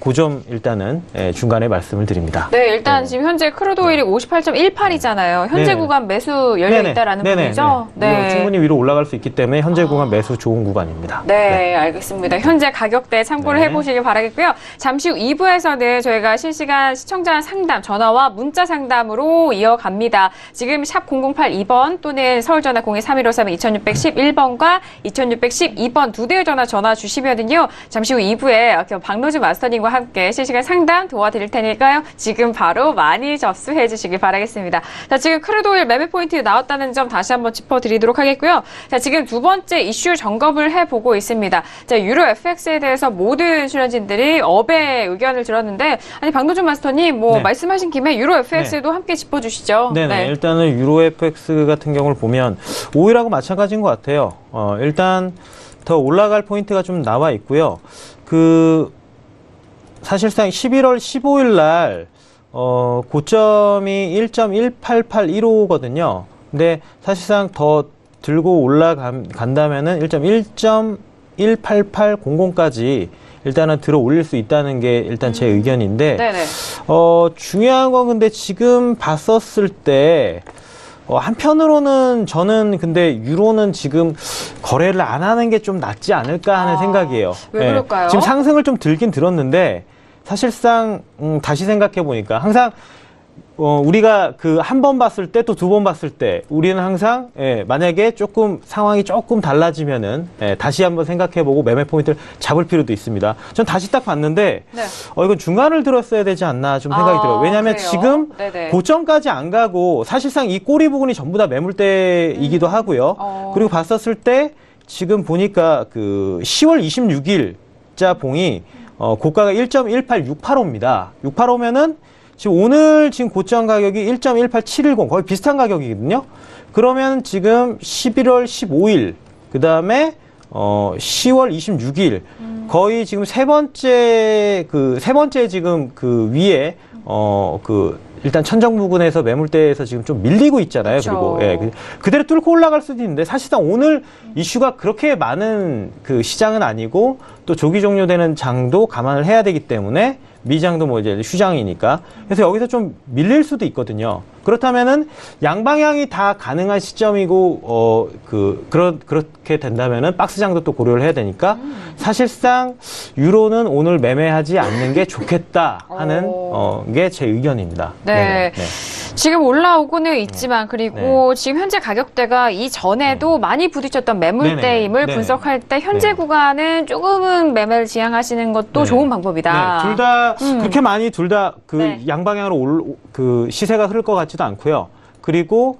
그 점 일단은 중간에 말씀을 드립니다. 네, 일단 지금 현재 크루도일이 58.18이잖아요. 현재 네네. 구간 매수 열려 있다라는 부분이죠. 네. 충분히 위로 올라갈 수 있기 때문에 현재 구간 매수 좋은 구간입니다. 네, 알겠습니다. 현재 가격대 참고를 네. 해보시길 바라겠고요. 잠시 후 2부에서는 저희가 실시간 시청자 상담, 전화와 문자 상담으로 이어갑니다. 지금 샵 0082번 또는 서울전화 023153-2611번과 2612번 두 대의 전화 주시면은요. 잠시 후 2부에 박노주 마스터님과 함께 실시간 상담 도와드릴 테니까요. 지금 바로 많이 접수해 주시길 바라겠습니다. 자, 지금 크루도일 매매 포인트 나왔다는 점 다시 한번 짚어드리도록 하겠고요. 자, 지금 두 번째 이슈 점검을 해보고 있습니다. 자, 유로 FX에 대해서 모든 출연진들이 업의 의견을 들었는데, 아니, 박노준 마스터님, 네. 말씀하신 김에 유로 FX도 함께 짚어주시죠. 네네. 일단은 유로 FX 같은 경우를 보면 오일하고 마찬가지인 것 같아요. 일단 더 올라갈 포인트가 좀 나와 있고요. 사실상 11월 15일 날 고점이 1.18815거든요. 근데 사실상 더 들고 올라간다면은 1.18800까지 일단은 들어 올릴 수 있다는 게 일단 제 의견인데, 네네. 중요한 건 근데 지금 봤었을 때, 한편으로는 저는 근데 유로는 지금 거래를 안 하는 게 좀 낫지 않을까 하는 생각이에요. 왜 그럴까요? 지금 상승을 좀 들긴 들었는데, 사실상, 다시 생각해 보니까 항상, 우리가 한 번 봤을 때 또 두 번 봤을 때 우리는 항상 만약에 상황이 조금 달라지면은 다시 한번 생각해보고 매매 포인트를 잡을 필요도 있습니다. 전 다시 딱 봤는데 네. 이건 중간을 들었어야 되지 않나 좀 생각이 들어요. 왜냐하면 그래요? 지금 네네. 고점까지 안 가고 사실상 이 꼬리 부분이 전부 다 매물대이기도 하고요. 그리고 봤었을 때 지금 보니까 10월 26일자 봉이 고가가 1.18685입니다. 685면은 지금 오늘 지금 고점 가격이 1.18710 거의 비슷한 가격이거든요. 그러면 지금 11월 15일 그 다음에 10월 26일 거의 지금 세 번째 지금 위에 일단 천정 부근에서 매물대에서 지금 좀 밀리고 있잖아요. 그쵸. 그리고 그대로 뚫고 올라갈 수도 있는데 사실상 오늘 이슈가 그렇게 많은 시장은 아니고 또 조기 종료되는 장도 감안을 해야 되기 때문에 미장도 이제 휴장이니까 그래서 여기서 좀 밀릴 수도 있거든요. 그렇다면은 양방향이 다 가능한 시점이고 그렇게 된다면은 박스장도 또 고려를 해야 되니까 사실상 유로는 오늘 매매하지 않는 게 좋겠다 하는 게 제 의견입니다. 네. 지금 올라오고는 있지만 그리고 지금 현재 가격대가 이전에도 많이 부딪혔던 매물대임을 네네. 분석할 때 현재 네. 구간은 조금은 매매를 지향하시는 것도 좋은 방법이다. 둘 다 그렇게 많이 네. 양방향으로 시세가 흐를 것 같지도 않고요. 그리고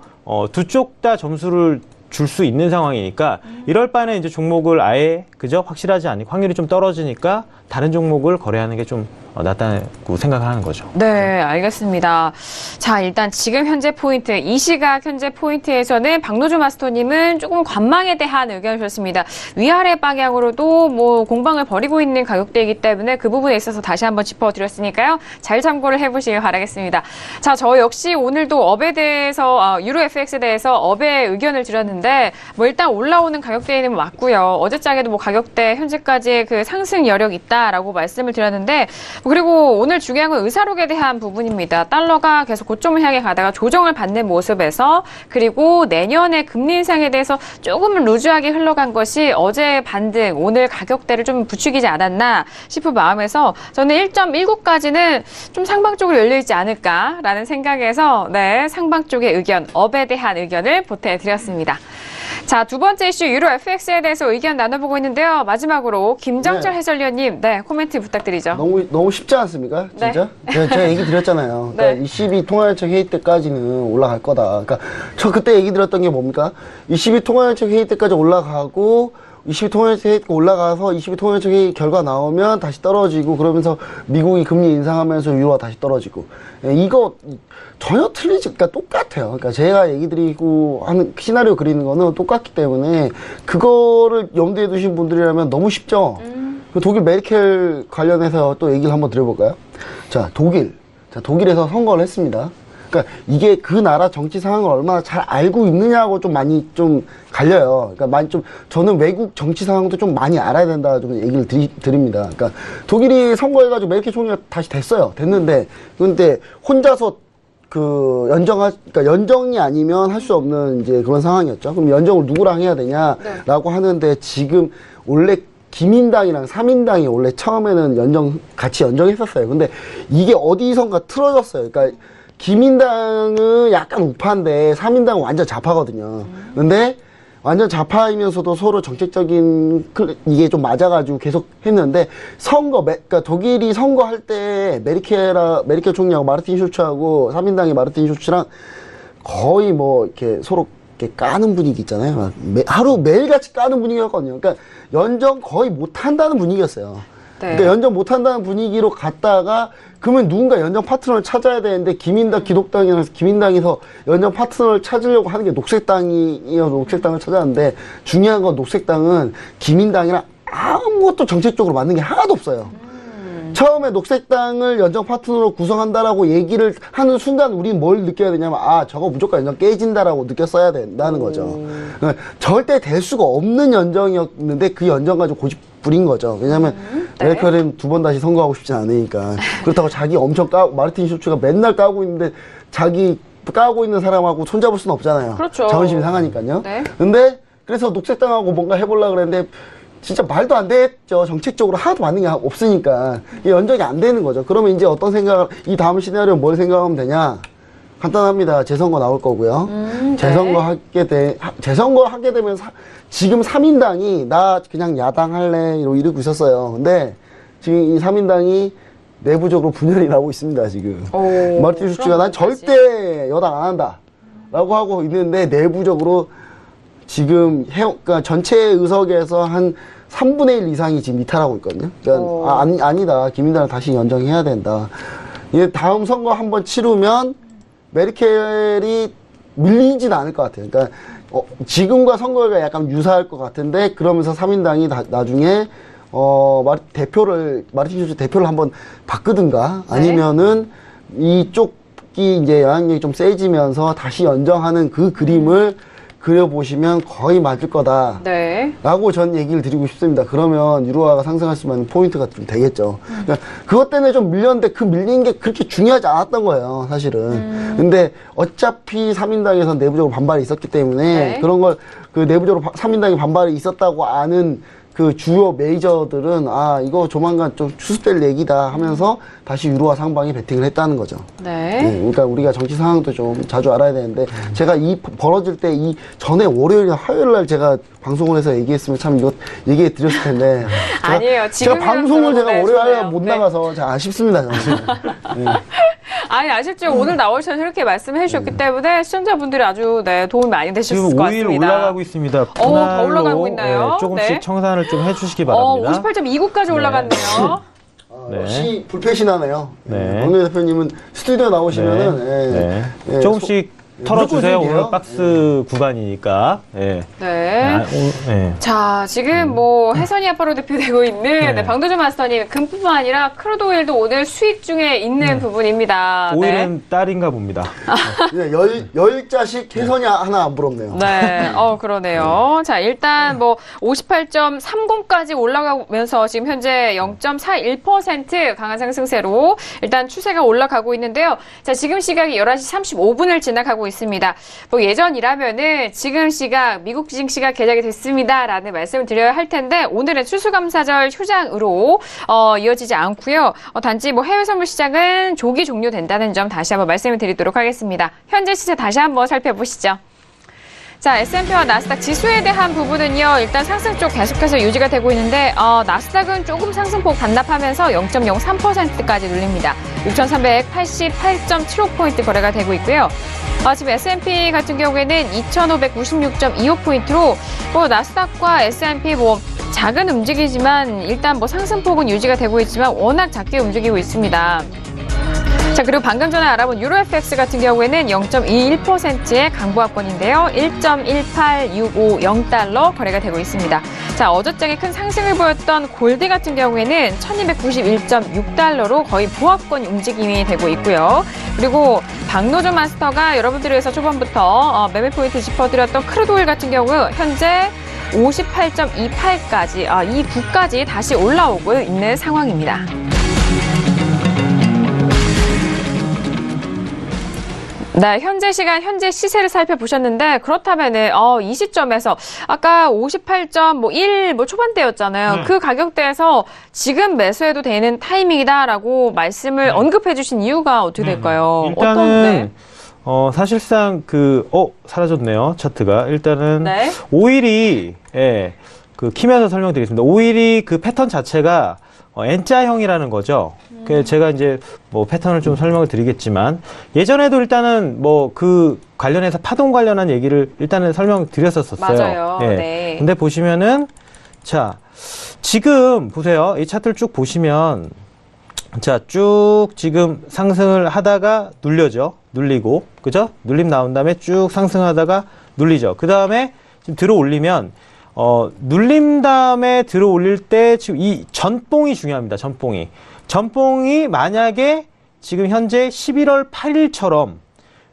두 쪽 다 점수를 줄 수 있는 상황이니까 이럴 바에는 이제 종목을 아예 확실하지 않으니까 확률이 좀 떨어지니까 다른 종목을 거래하는 게 좀 낫다고 생각하는 거죠. 네, 알겠습니다. 자, 일단 지금 현재 포인트, 이 시각 현재 포인트에서는 박노주 마스터님은 조금 관망에 대한 의견을 주셨습니다. 위아래 방향으로도 공방을 벌이고 있는 가격대이기 때문에 그 부분에 있어서 다시 한번 짚어드렸으니까요. 잘 참고를 해보시길 바라겠습니다. 자, 저 역시 오늘도 업에 대해서, 유로 FX에 대해서 업의 의견을 드렸는데, 일단 올라오는 가격대에는 맞고요. 어제장에도 가격대 현재까지의 상승 여력 있다라고 말씀을 드렸는데, 그리고 오늘 중요한 건 의사록에 대한 부분입니다. 달러가 계속 고점을 향해 가다가 조정을 받는 모습에서 그리고 내년에 금리 인상에 대해서 조금은 루즈하게 흘러간 것이 어제 반등, 오늘 가격대를 좀 부추기지 않았나 싶은 마음에서 저는 1.19까지는 좀 상방 쪽으로 열려있지 않을까라는 생각에서 네, 상방 쪽의 의견, 업에 대한 의견을 보태드렸습니다. 자, 두 번째 이슈 유로 FX에 대해서 의견 나눠보고 있는데요. 마지막으로 김정철 네. 해설위원님, 네, 코멘트 부탁드리죠. 너무 쉽지 않습니까? 진짜? 네. 제가 얘기 드렸잖아요. 그러니까 네. 22 통화정책 회의 때까지는 올라갈 거다. 그러니까 저 그때 얘기 드렸던 게 뭡니까? 22 통화정책 회의 때까지 올라가고 22 통화정책 회의 때 올라가서 22 통화정책 회의 결과 나오면 다시 떨어지고 그러면서 미국이 금리 인상하면서 유로가 다시 떨어지고 이거 전혀 틀리지, 그러니까 똑같아요. 그러니까 제가 얘기 드리고 하는 시나리오 그리는 거는 똑같기 때문에 그거를 염두에 두신 분들이라면 너무 쉽죠. 그 독일 메르켈 관련해서 또 얘기를 한번 드려볼까요? 자, 독일에서 선거를 했습니다. 그러니까 이게 그 나라 정치 상황을 얼마나 잘 알고 있느냐고 좀 많이 좀 갈려요. 그러니까 많이 좀 저는 외국 정치 상황도 좀 많이 알아야 된다 좀 얘기를 드립니다. 그러니까 독일이 선거해가지고 메르켈 총리가 다시 됐는데 근데 혼자서 그러니까 연정이 아니면 할 수 없는 이제 그런 상황이었죠. 그럼 연정을 누구랑 해야 되냐라고 하는데 지금 원래 기민당이랑 사민당이 원래 처음에는 같이 연정했었어요. 근데 이게 어디선가 틀어졌어요. 그러니까 기민당은 약간 우파인데 사민당은 완전 좌파거든요. 근데 완전 좌파이면서도 서로 정책적인 이게 좀 맞아가지고 계속 했는데 그러니까 독일이 선거할 때 메르켈 총리하고 마르틴 슈츠하고 사민당의 마르틴 슈츠랑 거의 뭐 이렇게 서로 이렇게 까는 분위기 있잖아요. 하루 매일같이 까는 분위기였거든요. 그러니까 연정 거의 못한다는 분위기였어요. 네. 그러니까 연정 못한다는 분위기로 갔다가 그러면 누군가 연정 파트너를 찾아야 되는데 기민당에서 연정 파트너를 찾으려고 하는 게 녹색당이어서 녹색당을 찾았는데 중요한 건 녹색당은 기민당이랑 아무것도 정책적으로 맞는 게 하나도 없어요. 처음에 녹색당을 연정 파트너로 구성한다라고 얘기를 하는 순간 우리는 뭘 느껴야 되냐면 저거 무조건 연정 깨진다라고 느꼈어야 된다는 거죠. 그러니까 절대 될 수가 없는 연정이었는데 그 연정 가지고 고집 부린 거죠. 왜냐면 네. 메르켈은 두 번 다시 선거하고 싶지 않으니까. 그렇다고 자기 엄청 마르틴 슈츠가 맨날 까고 있는데 자기 까고 있는 사람하고 손잡을 수는 없잖아요. 그렇죠. 자존심이 상하니까요. 네. 근데 그래서 녹색당하고 뭔가 해보려고 그랬는데 진짜 말도 안 됐죠. 정책적으로 하나도 맞는 게 없으니까. 이게 연정이 안 되는 거죠. 그러면 이제 어떤 생각을, 이 다음 시나리오 뭘 생각하면 되냐? 간단합니다. 재선거 나올 거고요. 네. 재선거 하게 되면 지금 3인당이 나 그냥 야당 할래 이러고 있었어요. 근데 지금 이 3인당이 내부적으로 분열이 나고 있습니다. 지금. 마르틴 슈츠가 난 절대 여당 안 한다 라고 하고 있는데 내부적으로 지금 그러니까 전체 의석에서 한 3분의 1 이상이 지금 이탈하고 있거든요. 그러니까 아니다. 기민당을 다시 연정해야 된다. 이게 다음 선거 한번 치르면 메르켈이 밀리진 않을 것 같아요. 그러니까 지금과 선거가 약간 유사할 것 같은데 그러면서 3인당이 나중에 마르틴 슈츠 대표를 한번 바꾸든가 아니면은 이쪽이 이제 영향력이 좀 세지면서 다시 연정하는 그 그림을 그려보시면 거의 맞을 거다. 네. 라고 전 얘기를 드리고 싶습니다. 그러면 유로화가 상승할 수 있는 포인트가 좀 되겠죠. 그러니까 그것 때문에 좀 밀렸는데 그 밀린 게 그렇게 중요하지 않았던 거예요, 사실은. 근데 어차피 3인당에서 내부적으로 반발이 있었기 때문에 네. 그런 걸 그 내부적으로 3인당이 반발이 있었다고 아는 그 주요 메이저들은 이거 조만간 좀 추습될 얘기다 하면서 다시 유로화 상방에 베팅을 했다는 거죠. 네. 그러니까 우리가 정치 상황도 좀 자주 알아야 되는데 제가 이 벌어질 때 이 전에 월요일이나 화요일 날 제가 방송을 해서 얘기했으면 참 이거 얘기해 드렸을 텐데 아니에요. 제가 방송을 제가 월요일 날 못 네. 나가서 잘 아쉽습니다. 저는. 네. 아니, 아쉽죠. 오늘 나오셔서 이렇게 말씀해 주셨기 때문에 시청자분들이 아주 도움이 많이 되셨을 지금 것 5일 같습니다. 올라가고 있습니다. 더 올라가고 있나요? 조금씩 네. 청산을 좀 해주시기 바랍니다. 58.29까지 올라갔네요. 네. 역시 불패신하네요. 네. 박노 대표님은 스튜디오 나오시면은 조금씩 털어주세요. 무조건 오늘 박스 구간이니까. 예. 네. 예. 자, 지금 뭐 해선이 아빠로 대표되고 있는 네. 네, 방도준 마스터님, 금뿐만 아니라 크루드 오일도 오늘 수익 중에 있는 부분입니다. 오일은 딸인가 봅니다. 네, 열 자식 혜선이 하나 안 부럽네요. 네, 그러네요. 자, 일단 뭐 58.30까지 올라가면서 지금 현재 0.41% 강한 상승세로 일단 추세가 올라가고 있는데요. 자, 지금 시각이 11시 35분을 지나가고 있습니다. 뭐 예전이라면은 지금 시각, 미국 주식 시각 개장이 됐습니다라는 말씀을 드려야 할 텐데 오늘은 추수감사절 휴장으로 이어지지 않고요. 단지 뭐 해외 선물 시장은 조기 종료된다는 점 다시 한번 말씀을 드리도록 하겠습니다. 현재 시세 다시 한번 살펴보시죠. 자, S&P와 나스닥 지수에 대한 부분은요, 일단 상승 쪽 계속해서 유지가 되고 있는데, 나스닥은 조금 상승폭 반납하면서 0.03%까지 눌립니다. 6,388.75포인트 거래가 되고 있고요. 지금 S&P 같은 경우에는 2,596.25포인트로, 나스닥과 S&P 작은 움직이지만, 일단 상승폭은 유지가 되고 있지만, 워낙 작게 움직이고 있습니다. 자, 그리고 방금 전에 알아본 유로FX 같은 경우에는 0.21%의 강보합권인데요. 1.18650달러 거래가 되고 있습니다. 자, 어저께 큰 상승을 보였던 골드 같은 경우에는 1291.6달러로 거의 보합권 움직임이 되고 있고요. 그리고 박노준 마스터가 여러분들을 위해서 초반부터 매매 포인트 짚어드렸던 크루드 오일 같은 경우 현재 58.28까지, 이 부까지 다시 올라오고 있는 상황입니다. 네, 현재 시간, 현재 시세를 살펴보셨는데, 그렇다면은, 이 시점에서, 아까 58.1 초반대였잖아요. 그 가격대에서 지금 매수해도 되는 타이밍이다라고 말씀을 언급해주신 이유가 어떻게 될까요? 일단은, 사실상 사라졌네요, 차트가. 일단은, 네. 오일이, 키면서 설명드리겠습니다. 오일이 그 패턴 자체가, N자형이라는 거죠. 제가 이제 패턴을 좀 설명을 드리겠지만 예전에도 일단은 그 관련해서 파동 관련한 얘기를 일단은 설명드렸었어요. 맞아요. 예. 네. 근데 보시면은 자, 지금 보세요. 이 차트를 쭉 보시면 자, 쭉 지금 상승을 하다가 눌려죠. 눌리고. 그죠? 눌림 나온 다음에 쭉 상승하다가 눌리죠. 그다음에 지금 들어 올리면 눌림 다음에 들어 올릴 때 지금 이 전봉이 중요합니다. 전봉이 만약에 지금 현재 11월 8일처럼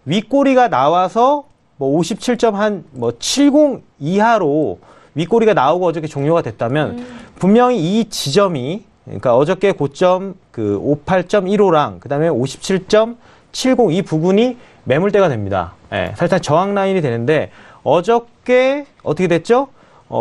윗꼬리가 나와서 57.70 이하로 윗꼬리가 나오고 어저께 종료가 됐다면 분명히 이 지점이 그러니까 어저께 고점 58.15랑 그다음에 57.70 이 부분이 매물대가 됩니다. 예, 살짝 저항 라인이 되는데 어저께 어떻게 됐죠?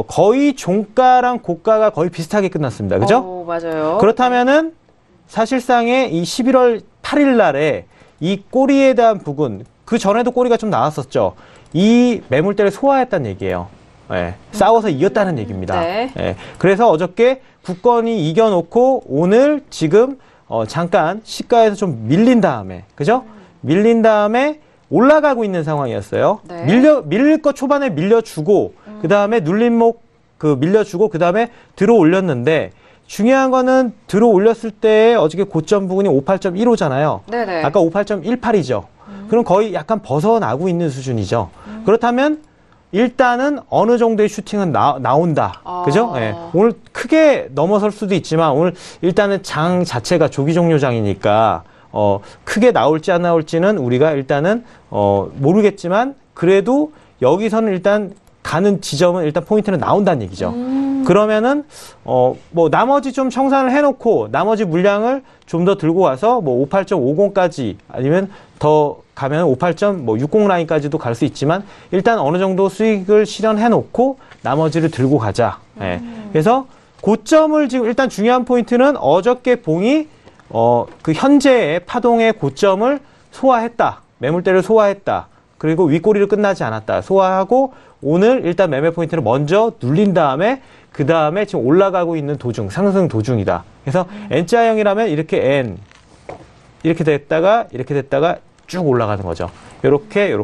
거의 종가랑 고가가 거의 비슷하게 끝났습니다. 그죠? 맞아요. 그렇다면은 사실상의 이 11월 8일 날에 이 꼬리에 대한 부분, 그 전에도 꼬리가 좀 나왔었죠. 이 매물대를 소화했다는 얘기예요. 예, 싸워서 이겼다는 얘기입니다. 네. 예, 그래서 어저께 국건이 이겨놓고 오늘 지금 잠깐 시가에서 좀 밀린 다음에, 그죠? 밀린 다음에 올라가고 있는 상황이었어요. 네. 밀릴 거 초반에 밀려주고, 그 다음에 눌림목 밀려주고, 그 다음에 들어 올렸는데, 중요한 거는 들어 올렸을 때 어저께 고점 부분이 58.15잖아요. 네네. 아까 58.18이죠. 그럼 거의 약간 벗어나고 있는 수준이죠. 그렇다면 일단은 어느 정도의 슈팅은 나온다. 그죠? 예. 오늘 크게 넘어설 수도 있지만 오늘 일단은 장 자체가 조기 종료장이니까 크게 나올지 안 나올지는 우리가 일단은 모르겠지만 그래도 여기서는 일단 가는 지점은 일단 포인트는 나온다는 얘기죠. 그러면은 나머지 좀 청산을 해놓고 나머지 물량을 좀 더 들고 와서 58.50까지 아니면 더 가면 58.60 라인까지도 갈 수 있지만 일단 어느 정도 수익을 실현해놓고 나머지를 들고 가자. 예. 그래서 고점을 지금 일단 중요한 포인트는 어저께 봉이 그 현재의 파동의 고점을 소화했다. 매물대를 소화했다. 그리고 윗꼬리를 끝나지 않았다. 소화하고 오늘 일단 매매 포인트를 먼저 눌린 다음에 그 다음에 지금 올라가고 있는 도중, 상승 도중이다. 그래서 N자형이라면 이렇게 N 이렇게 됐다가 쭉 올라가는 거죠. 요렇게.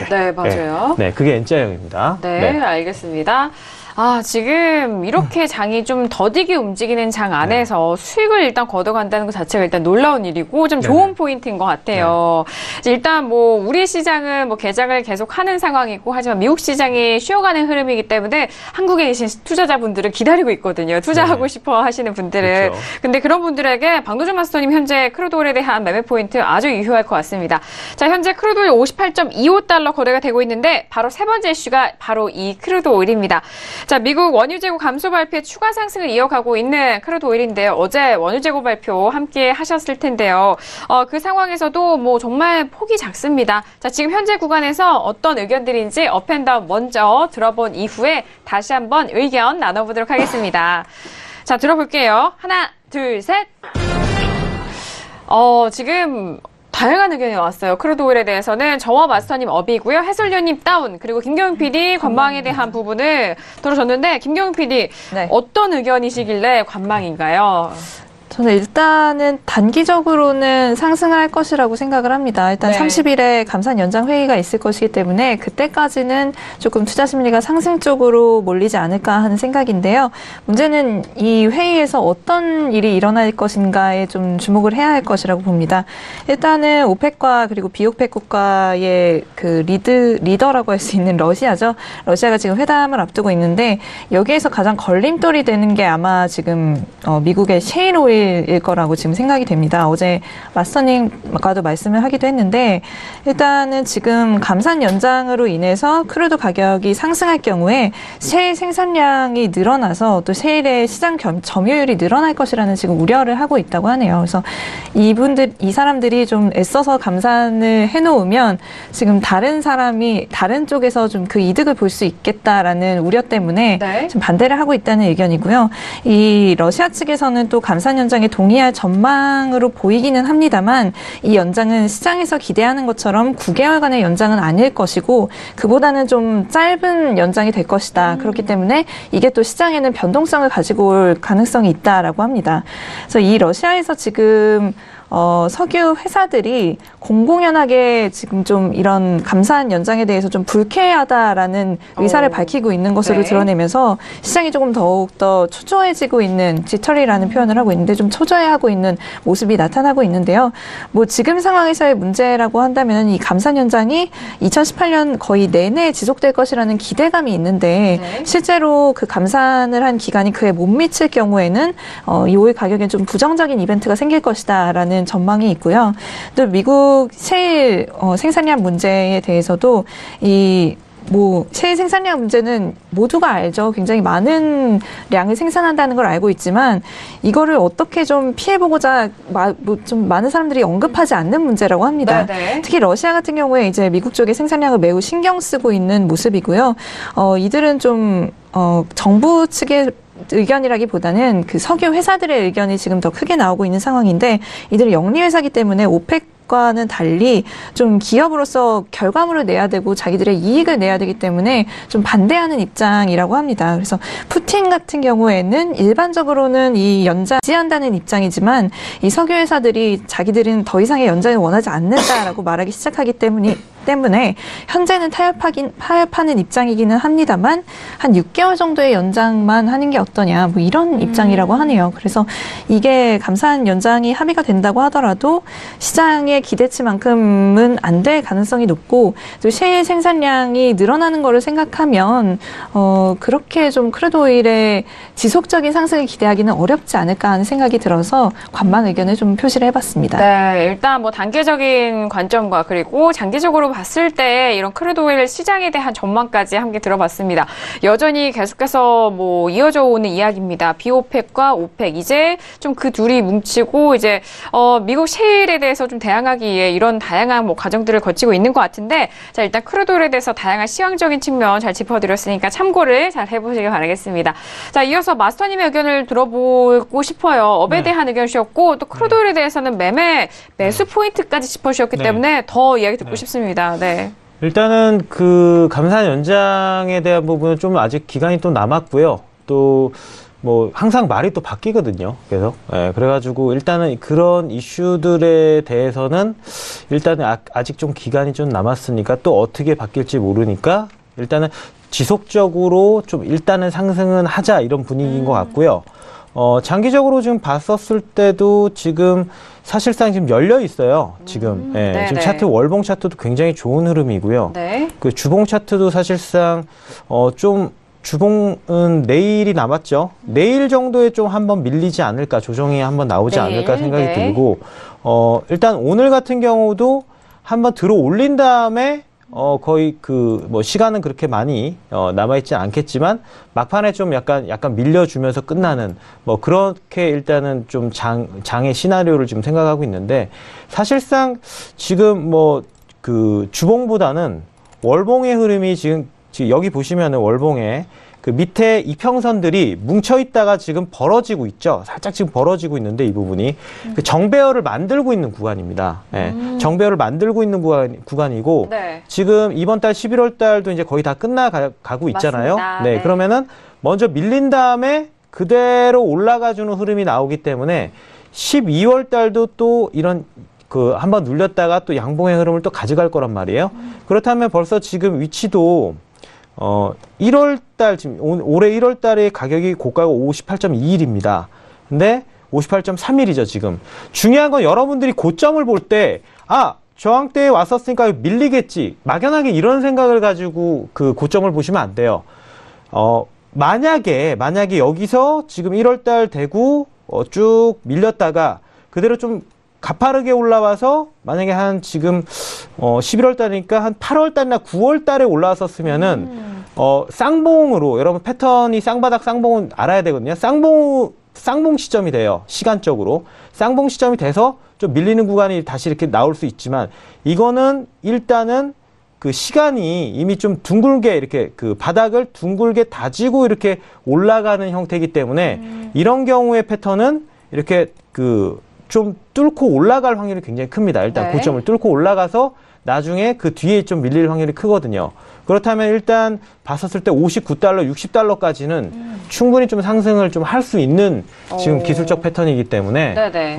네, 맞아요. 네, 그게 N자형입니다. 네, 알겠습니다. 아, 지금 이렇게 장이 좀 더디게 움직이는 장 안에서 수익을 일단 걷어간다는 것 자체가 일단 놀라운 일이고 좀 좋은 네네. 포인트인 것 같아요. 이제 일단 뭐 우리 시장은 뭐 개장을 계속 하는 상황이고 하지만 미국 시장이 쉬어가는 흐름이기 때문에 한국에 계신 투자자분들은 기다리고 있거든요. 투자하고 네. 싶어 하시는 분들은. 그렇죠. 근데 그런 분들에게 방도준 마스터님 현재 크루드오일에 대한 매매 포인트 아주 유효할 것 같습니다. 자, 현재 크루드오일 58.25달러 거래가 되고 있는데 바로 세 번째 이슈가 바로 이 크루드오일입니다. 자, 미국 원유 재고 감소 발표에 추가 상승을 이어가고 있는 크루드오일인데요. 어제 원유 재고 발표 함께 하셨을 텐데요. 그 상황에서도 뭐 정말 폭이 작습니다. 자, 지금 현재 구간에서 어떤 의견들인지 업앤다운 먼저 들어본 이후에 다시 한번 의견 나눠보도록 하겠습니다. 자, 들어볼게요. 하나, 둘, 셋. 지금 다양한 의견이 나왔어요. 크루드오일에 대해서는 저와 마스터님 업이고요. 해설위원님 다운, 그리고 김경훈 PD 관망에 대한 부분을 들어줬는데 김경훈 PD 네. 어떤 의견이시길래 관망인가요? 저는 일단은 단기적으로는 상승할 것이라고 생각을 합니다. 일단 네. 30일에 감산 연장 회의가 있을 것이기 때문에 그때까지는 조금 투자 심리가 상승 쪽으로 몰리지 않을까 하는 생각인데요. 문제는 이 회의에서 어떤 일이 일어날 것인가에 좀 주목을 해야 할 것이라고 봅니다. 일단은 오펙과 그리고 비오펙 국가의 그 리더라고 할 수 있는 러시아죠. 러시아가 지금 회담을 앞두고 있는데 여기에서 가장 걸림돌이 되는 게 아마 지금 미국의 셰일 오일 일 거라고 지금 생각이 됩니다. 어제 마스터님과도 말씀을 하기도 했는데 일단은 지금 감산 연장으로 인해서 크루드 가격이 상승할 경우에 셰일 생산량이 늘어나서 또 셰일의 시장 점유율이 늘어날 것이라는 지금 우려를 하고 있다고 하네요. 그래서 이 사람들이 좀 애써서 감산을 해놓으면 지금 다른 쪽에서 좀 그 이득을 볼 수 있겠다라는 우려 때문에 네. 좀 반대를 하고 있다는 의견이고요. 이 러시아 측에서는 또 감산 연장에 동의할 전망으로 보이기는 합니다만 이 연장은 시장에서 기대하는 것처럼 9개월간의 연장은 아닐 것이고 그보다는 좀 짧은 연장이 될 것이다. 그렇기 때문에 이게 또 시장에는 변동성을 가지고 올 가능성이 있다라고 합니다. 그래서 이 러시아에서 지금 석유 회사들이 공공연하게 지금 좀 이런 감산 연장에 대해서 좀 불쾌하다라는 의사를 밝히고 있는 것으로 네. 드러내면서 시장이 조금 더욱더 초조해지고 있는 지털이라는 표현을 하고 있는데 좀 초조해하고 있는 모습이 나타나고 있는데요. 뭐 지금 상황에서의 문제라고 한다면 이 감산 연장이 2018년 거의 내내 지속될 것이라는 기대감이 있는데 네. 실제로 그 감산을 한 기간이 그에 못 미칠 경우에는 이 오일 가격에 좀 부정적인 이벤트가 생길 것이다라는 전망이 있고요. 또 미국 셰일 생산량 문제에 대해서도 셰일 생산량 문제는 모두가 알죠. 굉장히 많은 량을 생산한다는 걸 알고 있지만 이거를 어떻게 좀 피해보고자 좀 많은 사람들이 언급하지 않는 문제라고 합니다. 네네. 특히 러시아 같은 경우에 이제 미국 쪽의 생산량을 매우 신경 쓰고 있는 모습이고요. 이들은 좀 정부 측의 의견이라기보다는 그 석유 회사들의 의견이 지금 더 크게 나오고 있는 상황인데 이들은 영리 회사이기 때문에 오펙과는 달리 좀 기업으로서 결과물을 내야 되고 자기들의 이익을 내야 되기 때문에 좀 반대하는 입장이라고 합니다. 그래서 푸틴 같은 경우에는 일반적으로는 이 연장 지지한다는 입장이지만 이 석유 회사들이 자기들은 더 이상의 연장을 원하지 않는다라고 말하기 시작하기 때문에 현재는 타협하는 입장이기는 합니다만 한 6개월 정도의 연장만 하는 게 어떠냐 뭐 이런 입장이라고 하네요. 그래서 이게 감산 연장이 합의가 된다고 하더라도 시장의 기대치만큼은 안 될 가능성이 높고 또 셰일 생산량이 늘어나는 거를 생각하면 그렇게 좀 크루드오일의 지속적인 상승을 기대하기는 어렵지 않을까 하는 생각이 들어서 관망 의견을 좀 표시를 해봤습니다. 네, 일단 뭐 단계적인 관점과 그리고 장기적으로 봤을 때 이런 크루드오일 시장에 대한 전망까지 함께 들어봤습니다. 여전히 계속해서 뭐 이어져 오는 이야기입니다. 비오펙과 오펙 이제 좀 그 둘이 뭉치고 이제 미국 셰일에 대해서 좀 대항하기 위해 이런 다양한 뭐 과정들을 거치고 있는 것 같은데 자 일단 크루드오일에 대해서 다양한 시황적인 측면 잘 짚어드렸으니까 참고를 잘 해보시길 바라겠습니다. 자 이어서 마스터님의 의견을 들어보고 싶어요. 업에 대한 의견 주셨고 또 크루드오일에 대해서는 매수 포인트까지 짚어주셨기 때문에 더 이야기 듣고 싶습니다. 네. 일단은 그 감산 연장에 대한 부분은 좀 아직 기간이 또 남았고요. 또 뭐 항상 말이 또 바뀌거든요. 계속. 예, 그래가지고 일단은 그런 이슈들에 대해서는 일단은 아직 좀 기간이 좀 남았으니까 또 어떻게 바뀔지 모르니까 일단은 지속적으로 좀 일단은 상승은 하자 이런 분위기인 것 같고요. 장기적으로 지금 봤었을 때도 지금 사실상 지금 열려 있어요. 지금. 예, 지금 차트, 월봉 차트도 굉장히 좋은 흐름이고요. 네. 그 주봉 차트도 사실상, 좀 주봉은 내일이 남았죠. 내일 정도에 좀 한번 밀리지 않을까, 조정이 한번 나오지 않을까 생각이 들고, 일단 오늘 같은 경우도 한번 들어 올린 다음에 거의 뭐 시간은 그렇게 많이 남아있지 않겠지만 막판에 좀 약간 밀려주면서 끝나는 뭐 그렇게 일단은 좀 장의 시나리오를 지금 생각하고 있는데, 사실상 지금 뭐 그 주봉보다는 월봉의 흐름이 지금 여기 보시면은 월봉에 그 밑에 이평선들이 뭉쳐있다가 지금 벌어지고 있죠. 살짝 지금 벌어지고 있는데 이 부분이 그 정배열을 만들고 있는 구간입니다. 예, 정배열을 만들고 있는 구간이고 네. 지금 이번 달 11월 달도 이제 거의 다 끝나가고 있잖아요. 맞습니다. 네, 네. 그러면은 먼저 밀린 다음에 그대로 올라가주는 흐름이 나오기 때문에 12월 달도 또 이런 그 한번 눌렸다가 또 양봉의 흐름을 또 가져갈 거란 말이에요. 그렇다면 벌써 지금 위치도 1월 달, 지금 올해 1월 달에 가격이 고가가 58.21입니다. 근데 58.31이죠, 지금. 중요한 건 여러분들이 고점을 볼 때, 저항대에 왔었으니까 밀리겠지. 막연하게 이런 생각을 가지고 그 고점을 보시면 안 돼요. 만약에 여기서 지금 1월 달 되고, 쭉 밀렸다가 그대로 좀 가파르게 올라와서 만약에 한 지금 11월 달이니까 한 8월 달이나 9월 달에 올라왔었으면은 쌍봉으로 여러분 패턴이 쌍바닥 쌍봉은 알아야 되거든요. 쌍봉 시점이 돼요. 시간적으로 쌍봉 시점이 돼서 좀 밀리는 구간이 다시 이렇게 나올 수 있지만, 이거는 일단은 그 시간이 이미 좀 둥글게 이렇게 그 바닥을 둥글게 다지고 이렇게 올라가는 형태이기 때문에 이런 경우의 패턴은 이렇게 좀 뚫고 올라갈 확률이 굉장히 큽니다. 일단 고점을 뚫고 올라가서 나중에 그 뒤에 좀 밀릴 확률이 크거든요. 그렇다면 일단 봤었을 때 59달러, 60달러까지는 충분히 좀 상승을 좀 할 수 있는 지금 기술적 패턴이기 때문에 네네.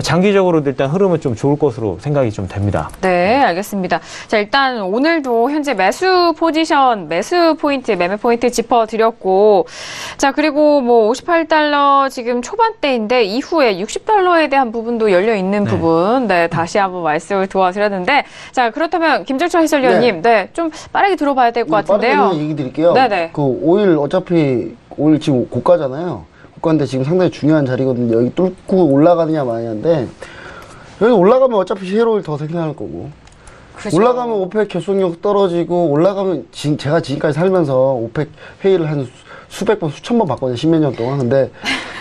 장기적으로도 일단 흐름은 좀 좋을 것으로 생각이 좀 됩니다. 네, 알겠습니다. 자, 일단 오늘도 현재 매수 포지션, 매수 포인트, 매매 포인트 짚어드렸고, 자, 그리고 뭐 58달러 지금 초반대인데 이후에 60달러에 대한 부분도 열려 있는 부분, 다시 한번 말씀을 도와드렸는데, 자, 그렇다면 김정철 해설위원님, 좀 빠르게 들어봐야 될 것 같은데요. 빠르게 얘기 드릴게요. 네네. 그 오일 어차피 오일 지금 고가잖아요. 고가인데 지금 상당히 중요한 자리거든요. 여기 뚫고 올라가느냐 마냐인데, 여기 올라가면 어차피 쉐어오일 더 생산할 거고, 그죠. 올라가면 오펙 결속력 떨어지고, 올라가면 제가 지금까지 살면서 오펙 회의를 한 수백 번, 수천 번 봤거든요. 십몇 년 동안. 근데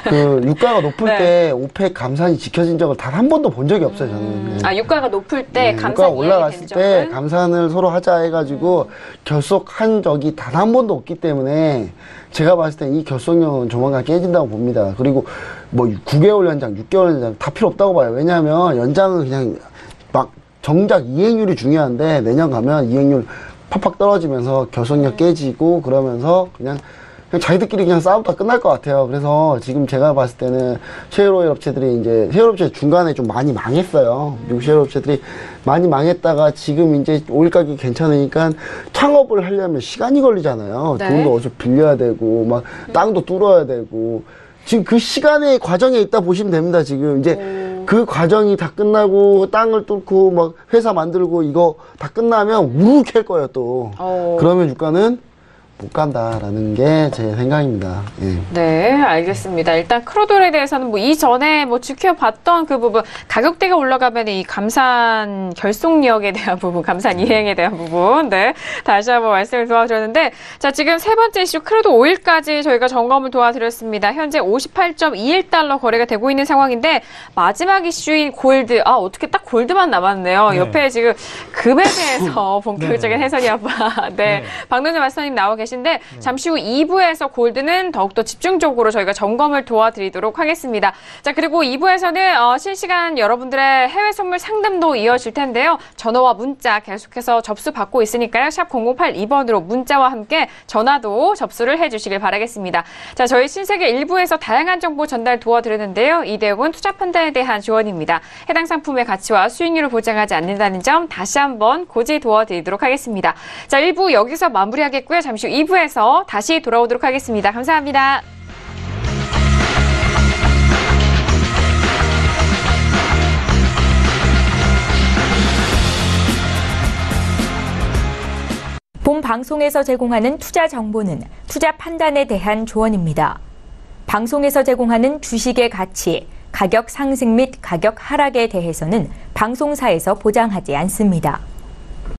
그 유가가 높을 때 오펙 감산이 지켜진 적을 단 한 번도 본 적이 없어요, 저는. 유가가 높을 때 감산 유가가 올라갔을 때 점은? 감산을 서로 하자 해가지고 결속한 적이 단 한 번도 없기 때문에 제가 봤을 때 이 결속력은 조만간 깨진다고 봅니다. 그리고 뭐 9개월 연장, 6개월 연장 다 필요 없다고 봐요. 왜냐하면 연장은 그냥 막 정작 이행률이 중요한데 내년 가면 이행률 팍팍 떨어지면서 결속력 깨지고 그러면서 그냥 자기들끼리 그냥 싸우다 끝날 것 같아요. 그래서 지금 제가 봤을 때는 셰일오일 업체들이 이제 셰일 업체 중간에 좀 많이 망했어요. 미국 셰일 업체들이 많이 망했다가 지금 이제 오일 가격이 괜찮으니까 창업을 하려면 시간이 걸리잖아요. 돈도 어디서 빌려야 되고 막 땅도 뚫어야 되고 지금 그 시간의 과정에 있다 보시면 됩니다. 지금 이제 그 과정이 다 끝나고 땅을 뚫고 막 회사 만들고 이거 다 끝나면 우르르 캘 거예요 또. 그러면 유가는 못 간다라는 게 제 생각입니다. 예. 네, 알겠습니다. 일단 크루돌에 대해서는 뭐 이전에 뭐 지켜봤던 그 부분, 가격대가 올라가면 이 감산 결속력에 대한 부분, 감산 이행에 대한 부분, 다시 한번 말씀을 도와드렸는데, 자, 지금 세 번째 이슈 크루드 오일까지 저희가 점검을 도와드렸습니다. 현재 58.21달러 거래가 되고 있는 상황인데, 마지막 이슈인 골드, 어떻게 딱 골드만 남았네요. 옆에 지금 금에 대해서 본격적인 해설이 한번, 박노준 마스터님 나와 계십니다. 계신데 잠시 후 2부에서 골드는 더욱더 집중적으로 저희가 점검을 도와드리도록 하겠습니다. 자, 그리고 2부에서는 실시간 여러분들의 해외 선물 상담도 이어질 텐데요. 전화와 문자 계속해서 접수 받고 있으니까요. 샵 0082번으로 문자와 함께 전화도 접수를 해주시길 바라겠습니다. 자, 저희 신세계 1부에서 다양한 정보 전달 도와드렸는데요. 이 내용은 투자 판단에 대한 조언입니다. 해당 상품의 가치와 수익률을 보장하지 않는다는 점 다시 한번 고지 도와드리도록 하겠습니다. 자, 1부 여기서 마무리하겠고요. 잠시 후 2부에서 다시 돌아오도록 하겠습니다. 감사합니다. 본 방송에서 제공하는 투자 정보는 투자 판단에 대한 조언입니다. 방송에서 제공하는 주식의 가치, 가격 상승 및 가격 하락에 대해서는 방송사에서 보장하지 않습니다.